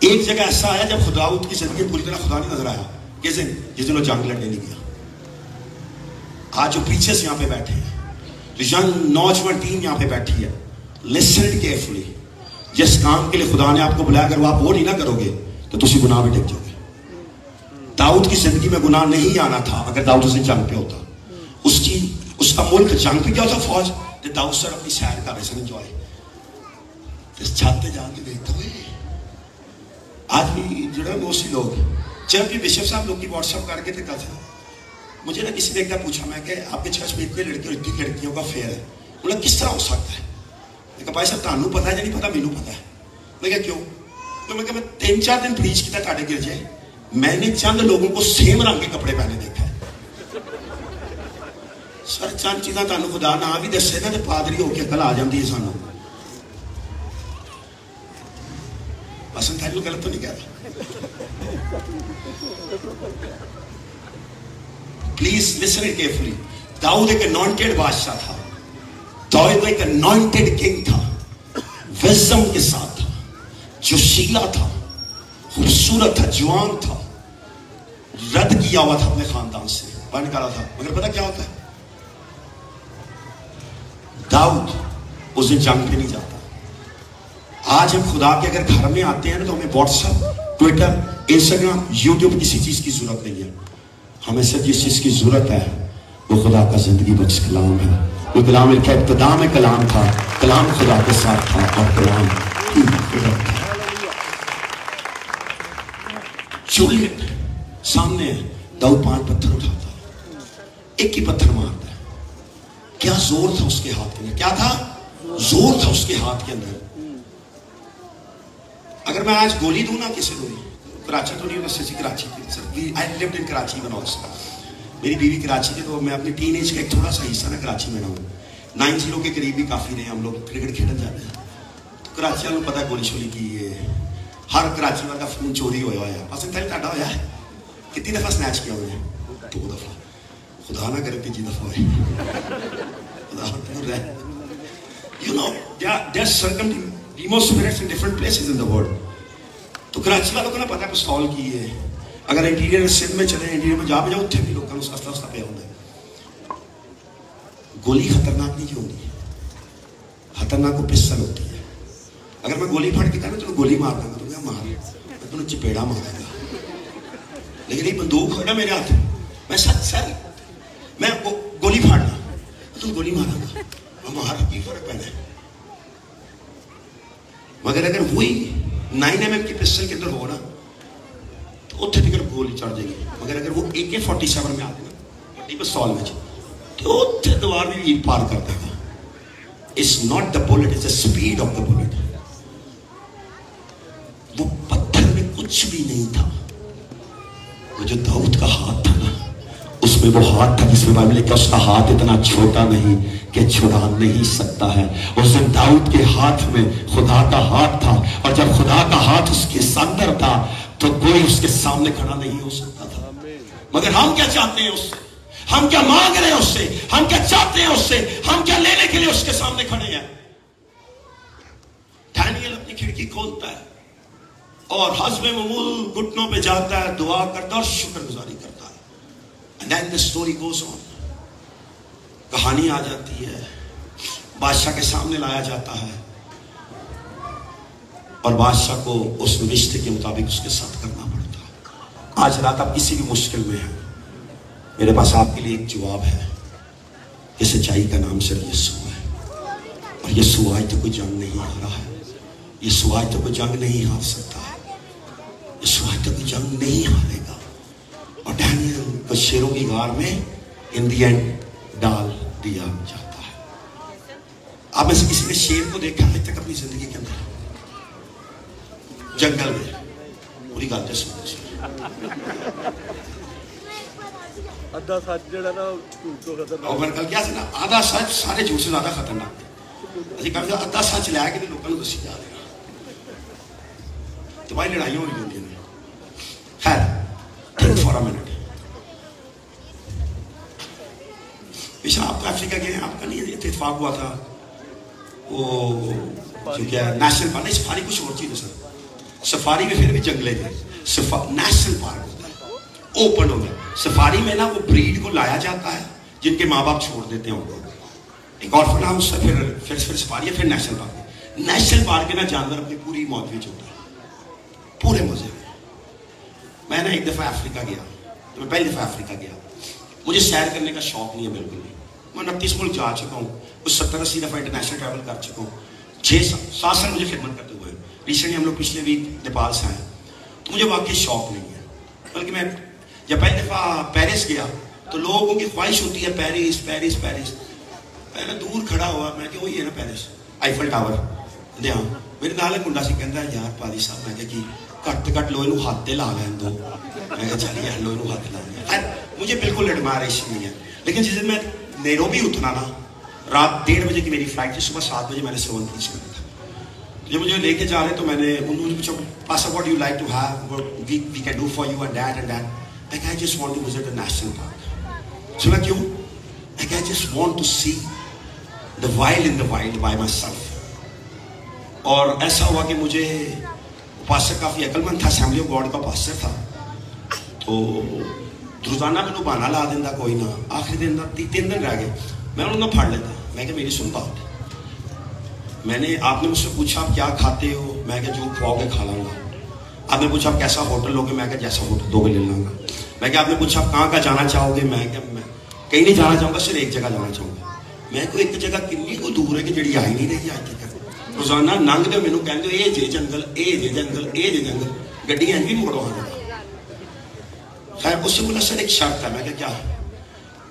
एक जगह ऐसा आया जब दाऊद की जिंदगी पूरी तरह खुदा नहीं नजर आया। किस दिन? जिस दिन वो जंग लड़ने नहीं गया। आज जो पीछे से यहां पे बैठे हैं, जो यंग नौजवान टीम यहां पे बैठी है, लिसन केयरफुली। जिस काम के लिए खुदा ने आपको बुलाया, अगर आप वो नहीं ना करोगे तो तुम गुनाह में टिक जाओगे। दाऊद की जिंदगी में गुनाह नहीं आना था अगर दाऊद उसे जंग पे होता। उसका मुल्क जंग पे क्या था, फौज। तो दाऊद सर अपनी सैर कर रहे थे, एंजॉय छाते जाके देखते हुए। आज भी जुड़े मोस्टली लोग, जब भी बिशप साहब लोग की व्हाट्सएप करके थे कल, मुझे ना किसी ने एक पूछा, मैं कि आपके चर्च में इतने लड़के और इतनी लड़कियों का फेयर है, बोला किस तरह हो सकता है? भाई साहब तानू पता है या नहीं पता? मैनू पता है। मैं क्या क्यों? तो मैं 3-4 दिन प्रीच किया ताड़े गिरजे, मैंने चंद लोगों को सेम रंग के कपड़े पहने देखा है। सर चंद चीज़ां तानू खुदा ना भी दसे ना, तो पादरी होके अकल आ जाती है सानू। पसंद था, गलत तो नहीं कह रहा। Please listen it carefully. दाऊद एक अनॉइंटेड बादशाह था, दाऊद एक अनॉइंटेड किंग था, विजडम के साथ था, जोशीला था, खूबसूरत था, जवान था, रद्द किया हुआ था अपने खानदान से, बाहर निकाला था। मगर पता क्या होता है, दाऊद उस दिन जंग पे नहीं जाता। आज हम खुदा के अगर घर में आते हैं ना, तो हमें व्हाट्सएप, ट्विटर, इंस्टाग्राम, यूट्यूब किसी चीज की जरूरत नहीं है। हमें सिर्फ जिस चीज की जरूरत है वो खुदा का जिंदगी बख्श कलाम है। वो कलाम इब्तिदा में कलाम था, कलाम खुदा के साथ था और कलाम खुदा था। जूलियट सामने है, दाऊद 5 पत्थर उठाता है, एक ही पत्थर मारता है। क्या जोर था उसके हाथ के अंदर, क्या था? जोर था उसके हाथ के अंदर। अगर मैं आज गोली दूं ना किसी को, कराची तो नहीं हूँ, कराची थी, आई लिव्ड इन कराची में ऑल्सो। मेरी बीवी कराची थी, तो मैं अपनी टीन एज का एक थोड़ा सा हिस्सा ना कराची में रहा हूँ। 9-0 के करीब भी काफ़ी रहे हम लोग, क्रिकेट खेलने जाते हैं। तो कराची वालों को पता है गोली शोली की है, हर कराची वाला का फोन चोरी होया है। पसंद था टाटा होया है, कितनी दफ़ा स्नैच किया हुआ है? 2 दफ़ा। खुदा ना करे 3 दफ़ा हो। You know, there are certain demo spirits in different places in the world. तो कराची वालों को ना पता है पिस्तौल की है। अगर इंटीरियर सिंध में चले, इंटीरियर में जहाँ पे जाओ, उत्थे भी लोगों को अस्ता पे होता है। गोली खतरनाक नहीं होती, खतरनाक वो पिस्तौल होती है। अगर मैं गोली फाड़ के कहना तो गोली मार दूंगा, तो मैं मार तुम्हें चपेड़ा मारेगा। लेकिन एक बंदूक है ना मेरे हाथ, मैं सर मैं गोली फाड़ना, तुम गोली मारूंगा, हमारा की फर्क पैदा है। मगर अगर वही 9mm की पिस्टल के अंदर हो ना, तो उत्थे तक गोली चढ़ जाएगी। मगर अगर वो AK-47 में आते ना, बड़ी पिस्तौल में, तो उत्थे दीवार में भी पार कर देगा। It's not the bullet, it's the speed of the bullet. वो पत्थर में कुछ भी नहीं था, वो जो दाऊद का हाथ था ना, उसमें वो हाथ था जिसमें बाइबल लिखा उसका हाथ इतना छोटा नहीं कि छुड़ा नहीं सकता है। उस दिन दाऊद के हाथ में खुदा का हाथ था, और जब खुदा का हाथ उसके अंदर था तो कोई उसके सामने खड़ा नहीं हो सकता था। मगर हम क्या चाहते हैं उससे, हम क्या मांग रहे हैं उससे, हम क्या चाहते हैं उससे, हम क्या लेने के लिए उसके सामने खड़े हैं। डैनियल अपनी खिड़की खोलता है और हज़्ब ममूल घुटनों पे जाता है, दुआ करता है और शुक्रगुजारी करता है। And then the story goes on. کہانی آ جاتی ہے, بادشاہ کے سامنے لایا جاتا ہے اور بادشاہ کو اس رشتے کے مطابق اس کے ساتھ کرنا پڑتا ہے. آج رات آپ کسی بھی مشکل میں ہیں, میرے پاس آپ کے لیے ایک جواب ہے کہ سچائی کا نام صرف یسوع ہے. اور یسوع آج تو کوئی جنگ نہیں ہارا ہے, یسوع آج تو کوئی جنگ نہیں ہار سکتا ہے, یسوع آج تو کوئی جنگ نہیں ہارے گا. اور ڈینیل کو شیروں کی غار میں ان دی اینڈ ڈال دیا جاتا ہے. آپ میں سے کسی نے شیر کو دیکھا آج تک اپنی زندگی کے اندر؟ جنگل میں پوری گل تو سمجھ, ادھا سچ جڑا نا جھوٹ تو خطرناک. اور میں کل کیا سی نا, آدھا سچ سارے جھوٹ سے زیادہ خطرناک ہے. اسی کہتے ہیں ادھا سچ لے کے لوگوں کو دسی جا رہے ہیں, تو بھائی لڑائیاں ہو رہی ہوتی ہیں. خیر, تھنک فار اے منٹ. پیچھے آپ تو افریقہ گئے ہیں, آپ کا نہیں اتفاق ہوا تھا وہ جو کیا نیشنل پارک, نہیں سفاری کچھ اور چیز ہے سر. سفاری میں پھر بھی جنگلے تھے, نیشنل پارک ہوتا ہے اوپن ہوتا ہے. سفاری میں نا وہ بریڈ کو لایا جاتا ہے جن کے ماں باپ چھوڑ دیتے ہیں ان کو, ایک آرفن ہاؤس ہے, پھر سفاری ہے, پھر نیشنل پارک. نیشنل پارک کے نا جانور اپنی پوری موت وچ ہوتا ہے, پورے مزے میں. میں نا ایک دفعہ افریقہ گیا, تو میں پہلی دفعہ افریقہ گیا. مجھے سیر کرنے کا شوق نہیں ہے بالکل بھی. میں 29 ملک جا چکا ہوں, کچھ 70-80 دفعہ انٹرنیشنل ٹریول کر چکا ہوں. 6-7 سال مجھے خدمت کرتے ہوئے. ریسنٹلی ہم لوگ پچھلے ویک نیپال سے آئے, تو مجھے واقعی شوق نہیں ہے. بلکہ میں جب پہلی دفعہ پیرس گیا تو لوگوں کی خواہش ہوتی ہے پیرس پیرس پیرس. میں نے دور کھڑا ہوا, میں کہ وہی ہے نا پیرس, آئیفل ٹاور. ہاں, میرے نال ایک منڈا سی کہندا یار پادری صاحب, میں کہ گھٹ گھٹ لو اینو ہاتھ تے لا لین دو. میں کہ چل یار لو اینو ہاتھ لا لیں. خیر مجھے بالکل ایڈمائریشن نہیں ہے. لیکن جس دن میں نیروبی اترا نا, رات 1:30 بجے کی میری فلائٹ تھی, صبح 7 بجے میں نے سیون پیچ کرنا تھا. جب مجھے لے کے جا رہے تو میں نے انہوں نے پوچھا پاسا what you like to have, we can do for you and that and that. میں کہ I just want to visit a national park. سنا کیوں؟ میں کہ I just want to see the wild in the wild by myself. اور ایسا ہوا کہ مجھے پاسٹر کافی عقل مند تھا, اسمبلی آف گاڈ کا پاسٹر تھا, تو روزانہ میں بہانا لا دینا کوئی نہ. آخری دن 3 دن رہ گئے, میں انہوں نے پھاڑ لیتا. میں کہ میری سن بات, میں نے, آپ نے مجھ سے پوچھا آپ کیا کھاتے ہو, میں کہ جو کھواؤ گے کھا لوں گا. آپ نے پوچھا آپ کیسا ہوٹل لوگے, میں کہ جیسا ہوٹل دو گے لے لوں گا. میں کہ آپ نے پوچھا آپ کہاں کا جانا چاہو گے, میں کہ میں کہیں نہیں جانا چاہوں گا, صرف ایک جگہ جانا چاہوں گا. میں کو ایک جگہ کنی کو دور ہے کہ جڑی آئی نہیں رہی آج تک. روزانہ ننگ دے مینوں کہندے اے جے جنگل, اے جے جنگل, اے جے جنگل, گڈیاں بھی موڑو آنا. خیر اس سے بولا سر ایک شرط ہے. میں کہ کیا؟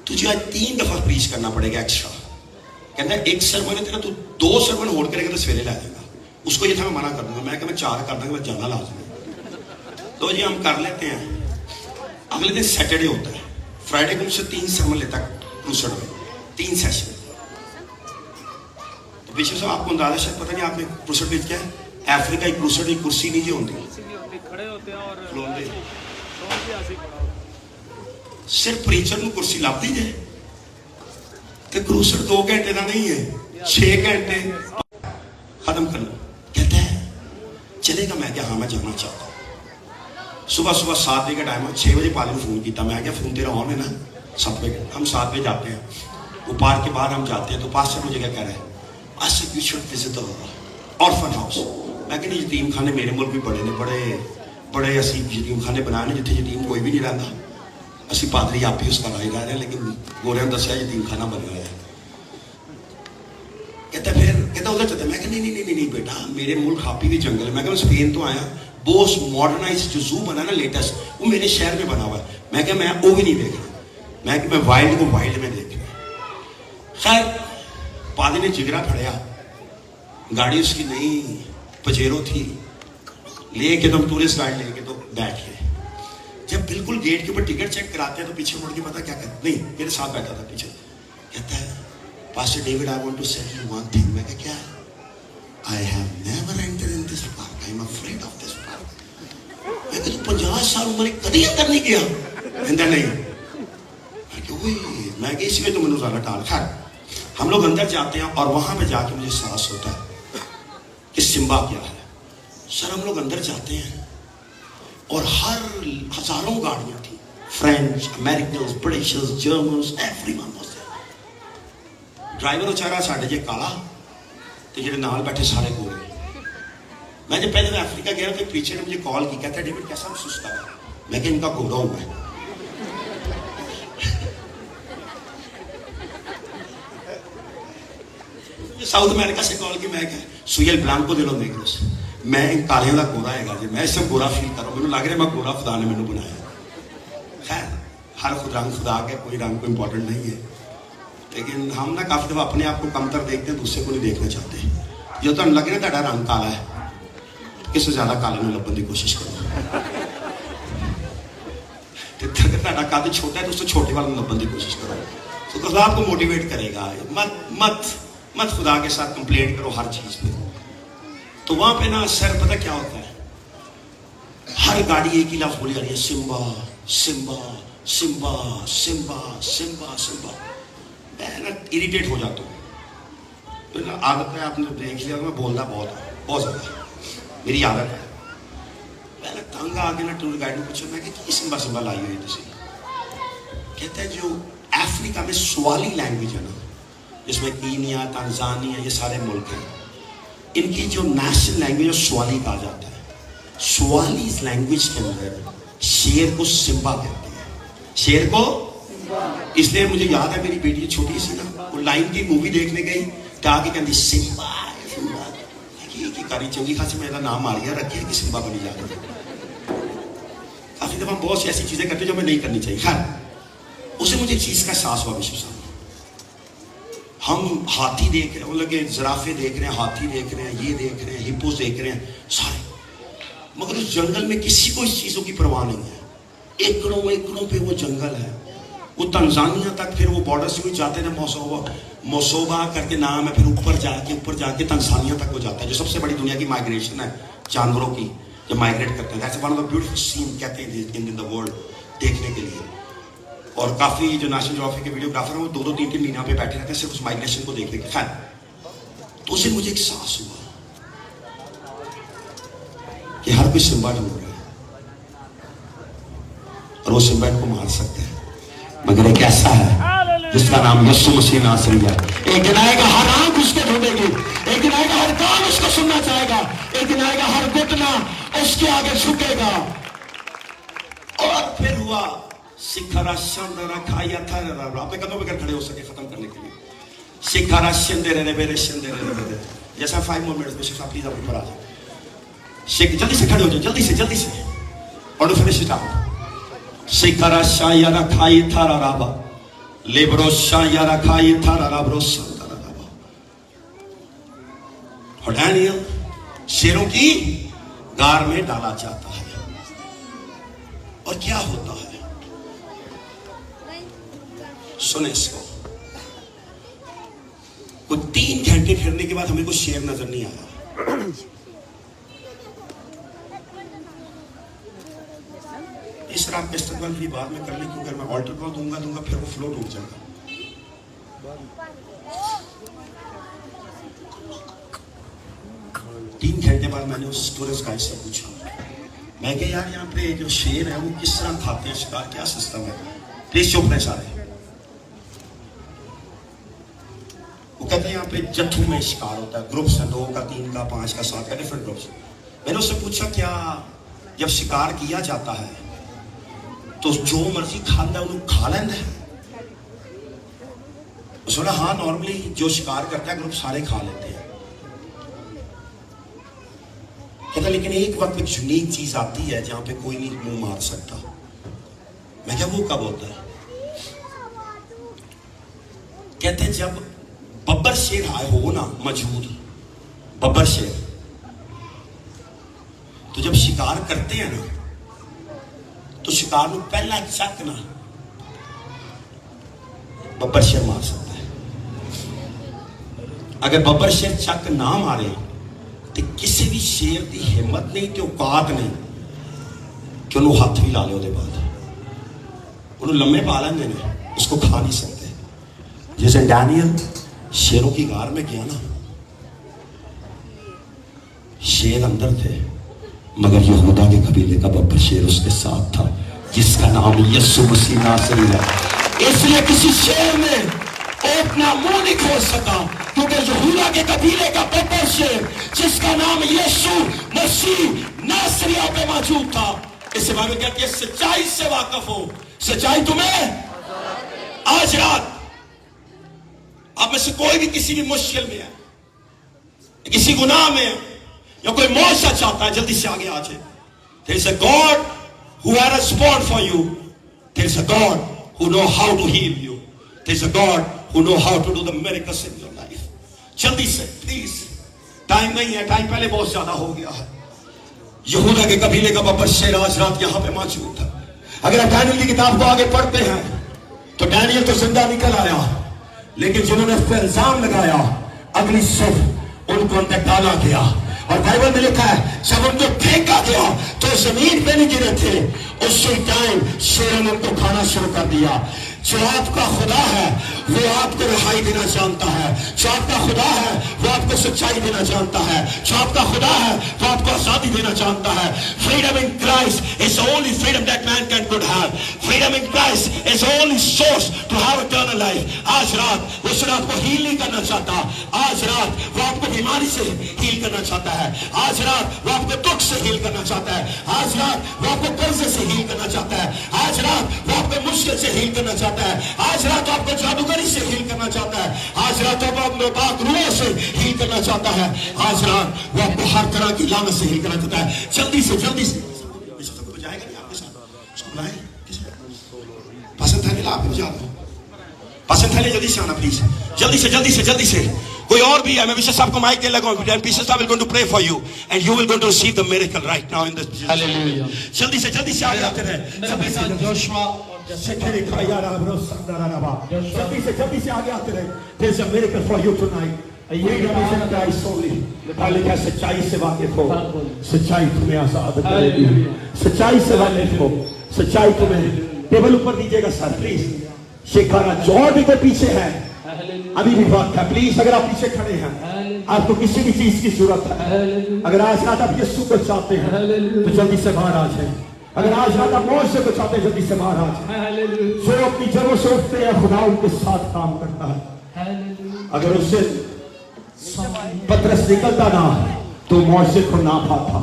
تجھے آج 3 دفعہ پریچ کرنا پڑے گا ایکسٹرا. کہتا ہے ایک سرمن ہے تیرا, تو 2 سرمن ہوڑ کرے گا تو سویرے لے جائے گا. اس کو یہ تھا میں منع کر دوں گا. میں کہ میں 4 کر دوں گا, میں جانا لازم ہے. تو جی ہم کر لیتے ہیں. اگلے دن سیٹرڈے ہوتا ہے, فرائیڈے کو مجھ سے 3 سرمن لیتا ہے کروسڈ میں, 3 سیشن. تو پیچھے صاحب آپ کو اندازہ شاید پتہ نہیں آپ نے کروسڈ بیچ کیا ہے, افریقہ کی کروسڈ کی کرسی نہیں جی ہوتی, کھڑے ہوتے ہیں اور کھلوندے. ایسے کھڑا ہوتا صرف پریچر کو کرسی لب دی جائے تو کروسڈ 2 گھنٹے کا نہیں ہے, 6 گھنٹے ختم کر لو. کہتا ہے چلے گا. میں کیا ہاں میں جانا چاہتا ہوں. صبح 7 بجے کا ٹائم ہے, 6 بجے پادری نے فون کیا. میں کیا فون تیرا آن ہے نا, 7 بجے. ہم 7 بجے جاتے ہیں, وہ پارک کے باہر ہم جاتے ہیں. تو پاسٹر مجھے کیا کہہ رہا ہے, pastor you should visit the orphan house. میں کہ نہیں, یتیم خانے میرے ملک بھی بڑے نے, بڑے اسی یتیم خانے بنائے ہیں جتنے یتیم کوئی بھی نہیں رہتا. اسی پادری آپ ہی اس کا رائے رہ رہے ہیں, لیکن گورے نے دسیا یتیم خانہ بن رہا ہے. کہتا ادھر چلتے. میں کہ نہیں بیٹا, میرے ملک ہاپی بھی جنگل ہے. میں کہ میں اسپین تو آیا, بہت ماڈرنائز جو زو بنا نا لیٹسٹ, وہ میرے شہر میں بنا ہوا ہے. میں کہ میں وہ بھی نہیں دیکھ رہا, میں کہ میں وائلڈ کو وائلڈ میں دیکھ رہا. خیر پادری نے جگرا پھڑیا, گاڑی اس کی نہیں پجیرو تھی, لے کے تو ہم ٹورسٹ گائیڈ لے کے تو بیٹھ گئے. جب بالکل گیٹ کے اوپر ٹکٹ چیک کراتے ہیں تو پیچھے مڑ کے پتا کیا کہتے, نہیں میرے ساتھ بیٹھا تھا پیچھے, کہتا ہے pastor David I want to tell you one thing. میں کیا ہے, I have never entered in this park, I am afraid of this park. میں کہ تو 50 سال عمر کبھی اندر نہیں گیا. اندر نہیں. میں کہ وہی, میں کہ اسی میں تو منو زیادہ ٹال. خیر ہم لوگ اندر جاتے ہیں اور وہاں پہ جا کے مجھے احساس ہوتا ہے کہ سمبا کیا ہے. سر ہم لوگ اندر جاتے ہیں اور ہزاروں گاڑیاں تھیں, French, Americans, Britishers, Germans, every one was there. Driver बेचारा साढ़े जे काला तो जेडे नाल बैठे सारे गोरे। मैं जब पहले अफ्रीका गया तो पीछे ने मुझे कॉल की, कहता है डेविड कैसा महसूस कर रहा है? मैं कि इनका गोरा हुआ है। साउथ अमेरिका से कॉल की, मैं सुयल ब्लांको दे लो नेग्रोस, मैं इन कालियों का गोरा है जी, मैं इससे गोरा फील कर रहा हूँ, मैंने लग रहा है मैं गोरा खुदा ने मैंने बनाया। खैर हर रंग खुदा के कोई रंग को इम्पोर्टेंट नहीं है, लेकिन हम ना काफी दफा अपने आप को कमतर देखते हैं, दूसरे को नहीं देखना चाहते। जो तो लग रहा है रंग काला है, किससे ज्यादा काले में लभन की कोशिश करो। कद छोटा है तो उससे छोटे वाले में लभन की कोशिश करो, तो खुदा आपको मोटिवेट करेगा। मत खुदा के साथ कंप्लेंट करो हर चीज पे। तो वहां पे ना सर पता क्या होता है, हर गाड़ी एक ही लफ्ज बोली जा रही है, Simba Simba Simba Simba Simba Simba. मैं ना इरिटेट हो जाता हूँ, तो ना आदत है, आपने देख लिया मैं बोलना बहुत ज्यादा मेरी आदत है। मैं ना तंग आके ना टूर गाइड में पूछा, मैं कि सिम्बा सिम्बा लाई हुई तुसी? कहते हैं जो अफ्रीका में स्वाली लैंग्वेज है ना, जिसमें कीनिया तंजानिया ये सारे मुल्क हैं, इनकी जो नेशनल लैंग्वेज है स्वाली कहा जाता है। स्वाली लैंग्वेज के अंदर शेर को सिम्बा कहते हैं, शेर को। इसलिए मुझे याद है मेरी बेटी छोटी सी ना, वो लाइन की मूवी देखने गई तो आगे कहती सिम्बा सिम्बा की कारी चंगी खासी मेरा नाम आ गया रखी है कि सिम्बा बनी जा रही है। काफी दफा बहुत सी ऐसी चीजें करते जो मैं नहीं करनी चाहिए। खैर उसे मुझे चीज का एहसास हुआ विश्व साहब, हम हाथी देख रहे हैं, मतलब कि जिराफे देख रहे हैं, हाथी देख रहे हैं, ये देख रहे हैं, हिप्पोस देख रहे हैं सारे, मगर उस जंगल में किसी को इस चीजों की परवाह नहीं है। एकड़ों पे वो जंगल है, वो तंजानिया तक, फिर वो बॉर्डर से भी जाते थे, मोसोबा करके नाम है, फिर ऊपर जाके तंजानिया तक वो जाता है, जो सबसे बड़ी दुनिया की माइग्रेशन है जानवरों की, जो माइग्रेट करते हैं। That's one of the beautiful scene कहते हैं इन द वर्ल्ड देखने के लिए। और काफी जो नेशनल ज्योग्राफी के वीडियोग्राफर हैं वो 2-3 महीना पे बैठे रहते हैं सिर्फ उस माइग्रेशन को देखने के। खैर तो उसे मुझे एक एहसास हुआ कि हर कोई सिम्बा ढूंढ रहा है और वो सिम्बा को मार सकते हैं, मगर एक ऐसा है जिसका नाम यीशु मसीह नासरी है। एक दिन आएगा हर आंख उसको ढूंढेगी, एक दिन आएगा हर कान उसको सुनना चाहेगा, एक दिन आएगा हर घुटना उसके आगे झुकेगा। और फिर हुआ शिखरा शंदरा खाया था, अपने कदमों पे खड़े हो सके खत्म करने के लिए। शिखरा शंदरे मेरे शंदरे जैसा 5 more minutes में शिखा प्लीज अपने पर आ जाओ, जल्दी से खड़े हो जाओ, जल्दी से और फिनिश इट आउट। शिखरा शाया खाई था राबा लेब्रो शाया खाई था राब्रो संदरा राबा। और डैनियल शेरों की गार में डाला जाता है, और क्या होता है सुने इसको। कुछ 3 घंटे फिरने के बाद हमें कुछ शेर नजर नहीं आया। इस रात पे इस्तेमाल भी बाद में कर ले, क्योंकि अगर मैं ऑल्टर कॉल दूंगा फिर वो फ्लो टूट जाएगा। तीन घंटे बाद मैंने उस टूरिस्ट गाइड से पूछा, मैं कहा यार यहाँ पे जो शेर है वो किस तरह खाते हैं शिकार, क्या सिस्टम है? प्लीज चुप रहे सारे। वो कहते हैं यहाँ पे जत्थों में शिकार होता है, ग्रुप्स हैं, 2 का 3 का 5 का 7 का डिफरेंट ग्रुप्स। मैंने उससे पूछा क्या जब शिकार किया जाता है तो जो मर्जी खांदा है उन्हें खा लेंदा है? उसने बोला हाँ नॉर्मली जो शिकार करता है ग्रुप सारे खा लेते हैं। कहता लेकिन एक वक्त एक यूनिक चीज आती है जहां पे कोई नहीं मुंह मार सकता। मैं क्या वो कब होता है? कहते हैं जब बब्बर शेर आए हो ना मौजूद, बब्बर शेर तो जब शिकार करते हैं ना तो शिकार को पहला चक ना बब्बर शेर मार सकता है। अगर बब्बर शेर चक ना मारे तो किसी भी शेर की हिम्मत नहीं तो औकात नहीं कि उन्होंने हाथ भी ला ले, उसके बाद उन्होंने लम्बे पा लेंगे ने, उसको खा नहीं सकते। जैसे डैनियल शेरों की गार में गया ना, शेर अंदर थे मगर यहूदा के कबीले का बब्बर शेर उसके साथ था जिसका नाम यीशु मसीह नासरी है। इसलिए किसी शेर ने वो अपना मुंह नहीं खोल सका, क्योंकि यहूदा के कबीले का बब्बर शेर जिसका नाम यीशु मसीह नासरिया पे मौजूद था। इसे बाइबल कहती है सच्चाई से वाकिफ हो। सच्चाई तुम्हें आज रात, आप में से कोई भी किसी भी मुश्किल में है, किसी गुनाह में है, या कोई मुआवजा चाहता है, जल्दी से आगे आ जाए। There is a God who had a respond for you. There is a God who know how to heal you. There is a God who know how to do the miracles in your life. जल्दी से please, time नहीं है, time पहले बहुत ज्यादा हो गया है। यहूदा के कबीले का बब्बर शेर आज रात यहां पे मौजूद था। अगर आप डैनियल की किताब को आगे पढ़ते हैं तो डैनियल तो जिंदा निकल आया, लेकिन जिन्होंने उस पर इल्जाम लगाया अगली सुबह उनको अंदर डाला गया। और बाइबल में लिखा है जब उनको फेंका गया तो जमीन पे नहीं गिरे थे, उसी टाइम शेर ने उनको खाना शुरू कर दिया। जो आपका खुदा है वो आपको रिहाई देना जानता है, जो आपका खुदा है वो आपको सच्चाई देना जानता है, जो आपका खुदा है वो आपको आजादी देना जानता है। Freedom in Christ is only freedom that man can could have. Freedom in Christ is only source to have eternal life. आज रात वो सिर्फ आपको हील नहीं करना चाहता, आज रात वो आपको बीमारी से हील करना चाहता है, आज रात वो आपको दुख से हील करना चाहता है, आज रात वो आपको कर्जे से हील करना चाहता है, आज रात वो आपको मुश्किल से हील करना चाहता है, आज रात आपको जादूगरी से हील करना चाहता है, आज रात आपको पाक रूह से हील करना चाहता है, आज रात वो आपको हर तरह की लानत से हील करना चाहता है। जल्दी से जाएगा नहीं आपके साथ, उसको बुलाएं, पसंद है आप मुझे पसंद है, जल्दी से आना प्लीज, जल्दी से कोई और भी है, मैं विशेष आपको माइक दे लगा हूं, and Bishop will going to pray for you and you will going to receive the miracle right now in this Jesus. Hallelujah. जल्दी से आगे आते रहे। जोशुआ जल्दी से आगे आते रहे। There's a miracle for you tonight. सच्चाई से वाकिफ हो, सच्चाई तुम्हें आजाद करेगी, सच्चाई से वाकिफ हो, सच्चाई तुम्हें। टेबल ऊपर दीजिएगा सर प्लीज। शेखाना जो और भी कोई पीछे है अभी भी वक्त है, प्लीज अगर आप पीछे खड़े हैं, आपको किसी भी चीज की जरूरत है, अगर आज रात आप यीशु को चाहते हैं तो जल्दी से बाहर आ जाए। अगर आज रात आप मौत को चाहते हैं जल्दी से बाहर आ जाए। जो अपनी जड़ों से उठते हैं खुदा उनके साथ काम करता है। अगर उससे पतरस निकलता ना तो मौजे को ना पाता,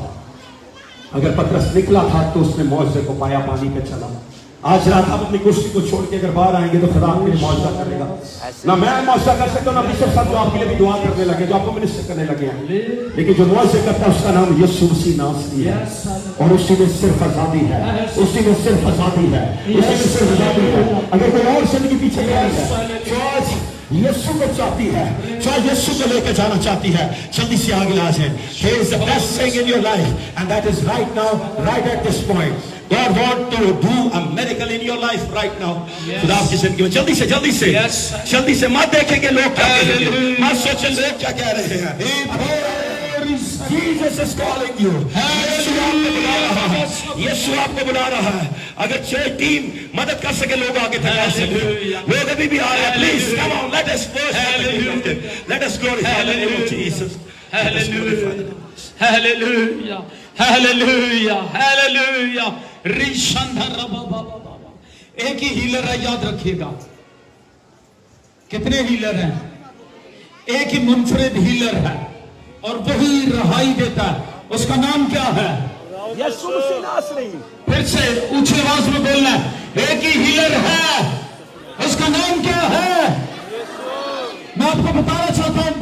अगर पतरस निकला था तो उसने मौजे को पाया, पानी पे चला। आज रात आप अपनी कुर्सी को छोड़ के अगर बाहर आएंगे तो खुदा आपके लिए मौजूदा करेगा। ना मैं मौजूदा कर सकता हूँ, ना बिशप साहब जो आपके लिए भी दुआ करने लगे, जो आपको मिनिस्टर करने लगे हैं, लेकिन जो मौजूदा करता है उसका नाम यीशु मसीह नासरी है, और उसी में सिर्फ आजादी है, उसी में सिर्फ आजादी है, उसी में सिर्फ आजादी है। अगर कोई और जिंदगी पीछे नहीं है, जो आज यीशु को चाहती है, जो यीशु को लेकर जाना चाहती है, जल्दी से आगे आ जाए। There is the best thing in your life and that is right now, right at this point. God want to do a miracle in your life right now. खुदा आपकी जिंदगी में जल्दी से मत देखेंगे लोग क्या कह रहे हैं, मत सोचें लोग क्या कह रहे हैं। Jesus is calling you. यीशु आपको बुला रहा है। अगर टीम मदद कर सके लोग आगे तैयार से, लोग अभी भी आ रहे हैं, please come on, let us let us glorify the name of Jesus. Hallelujah. Hallelujah. Hallelujah. एक ही हीलर है, याद रखिएगा। कितने हीलर हैं? एक ही मुनफरिद हीलर है और वही रहाई देता है। उसका नाम क्या है? यीशु मसीह नासरी। फिर से ऊंची आवाज में बोलना है, एक ही हीलर है, उसका नाम क्या है? मैं आपको बताना चाहता हूं।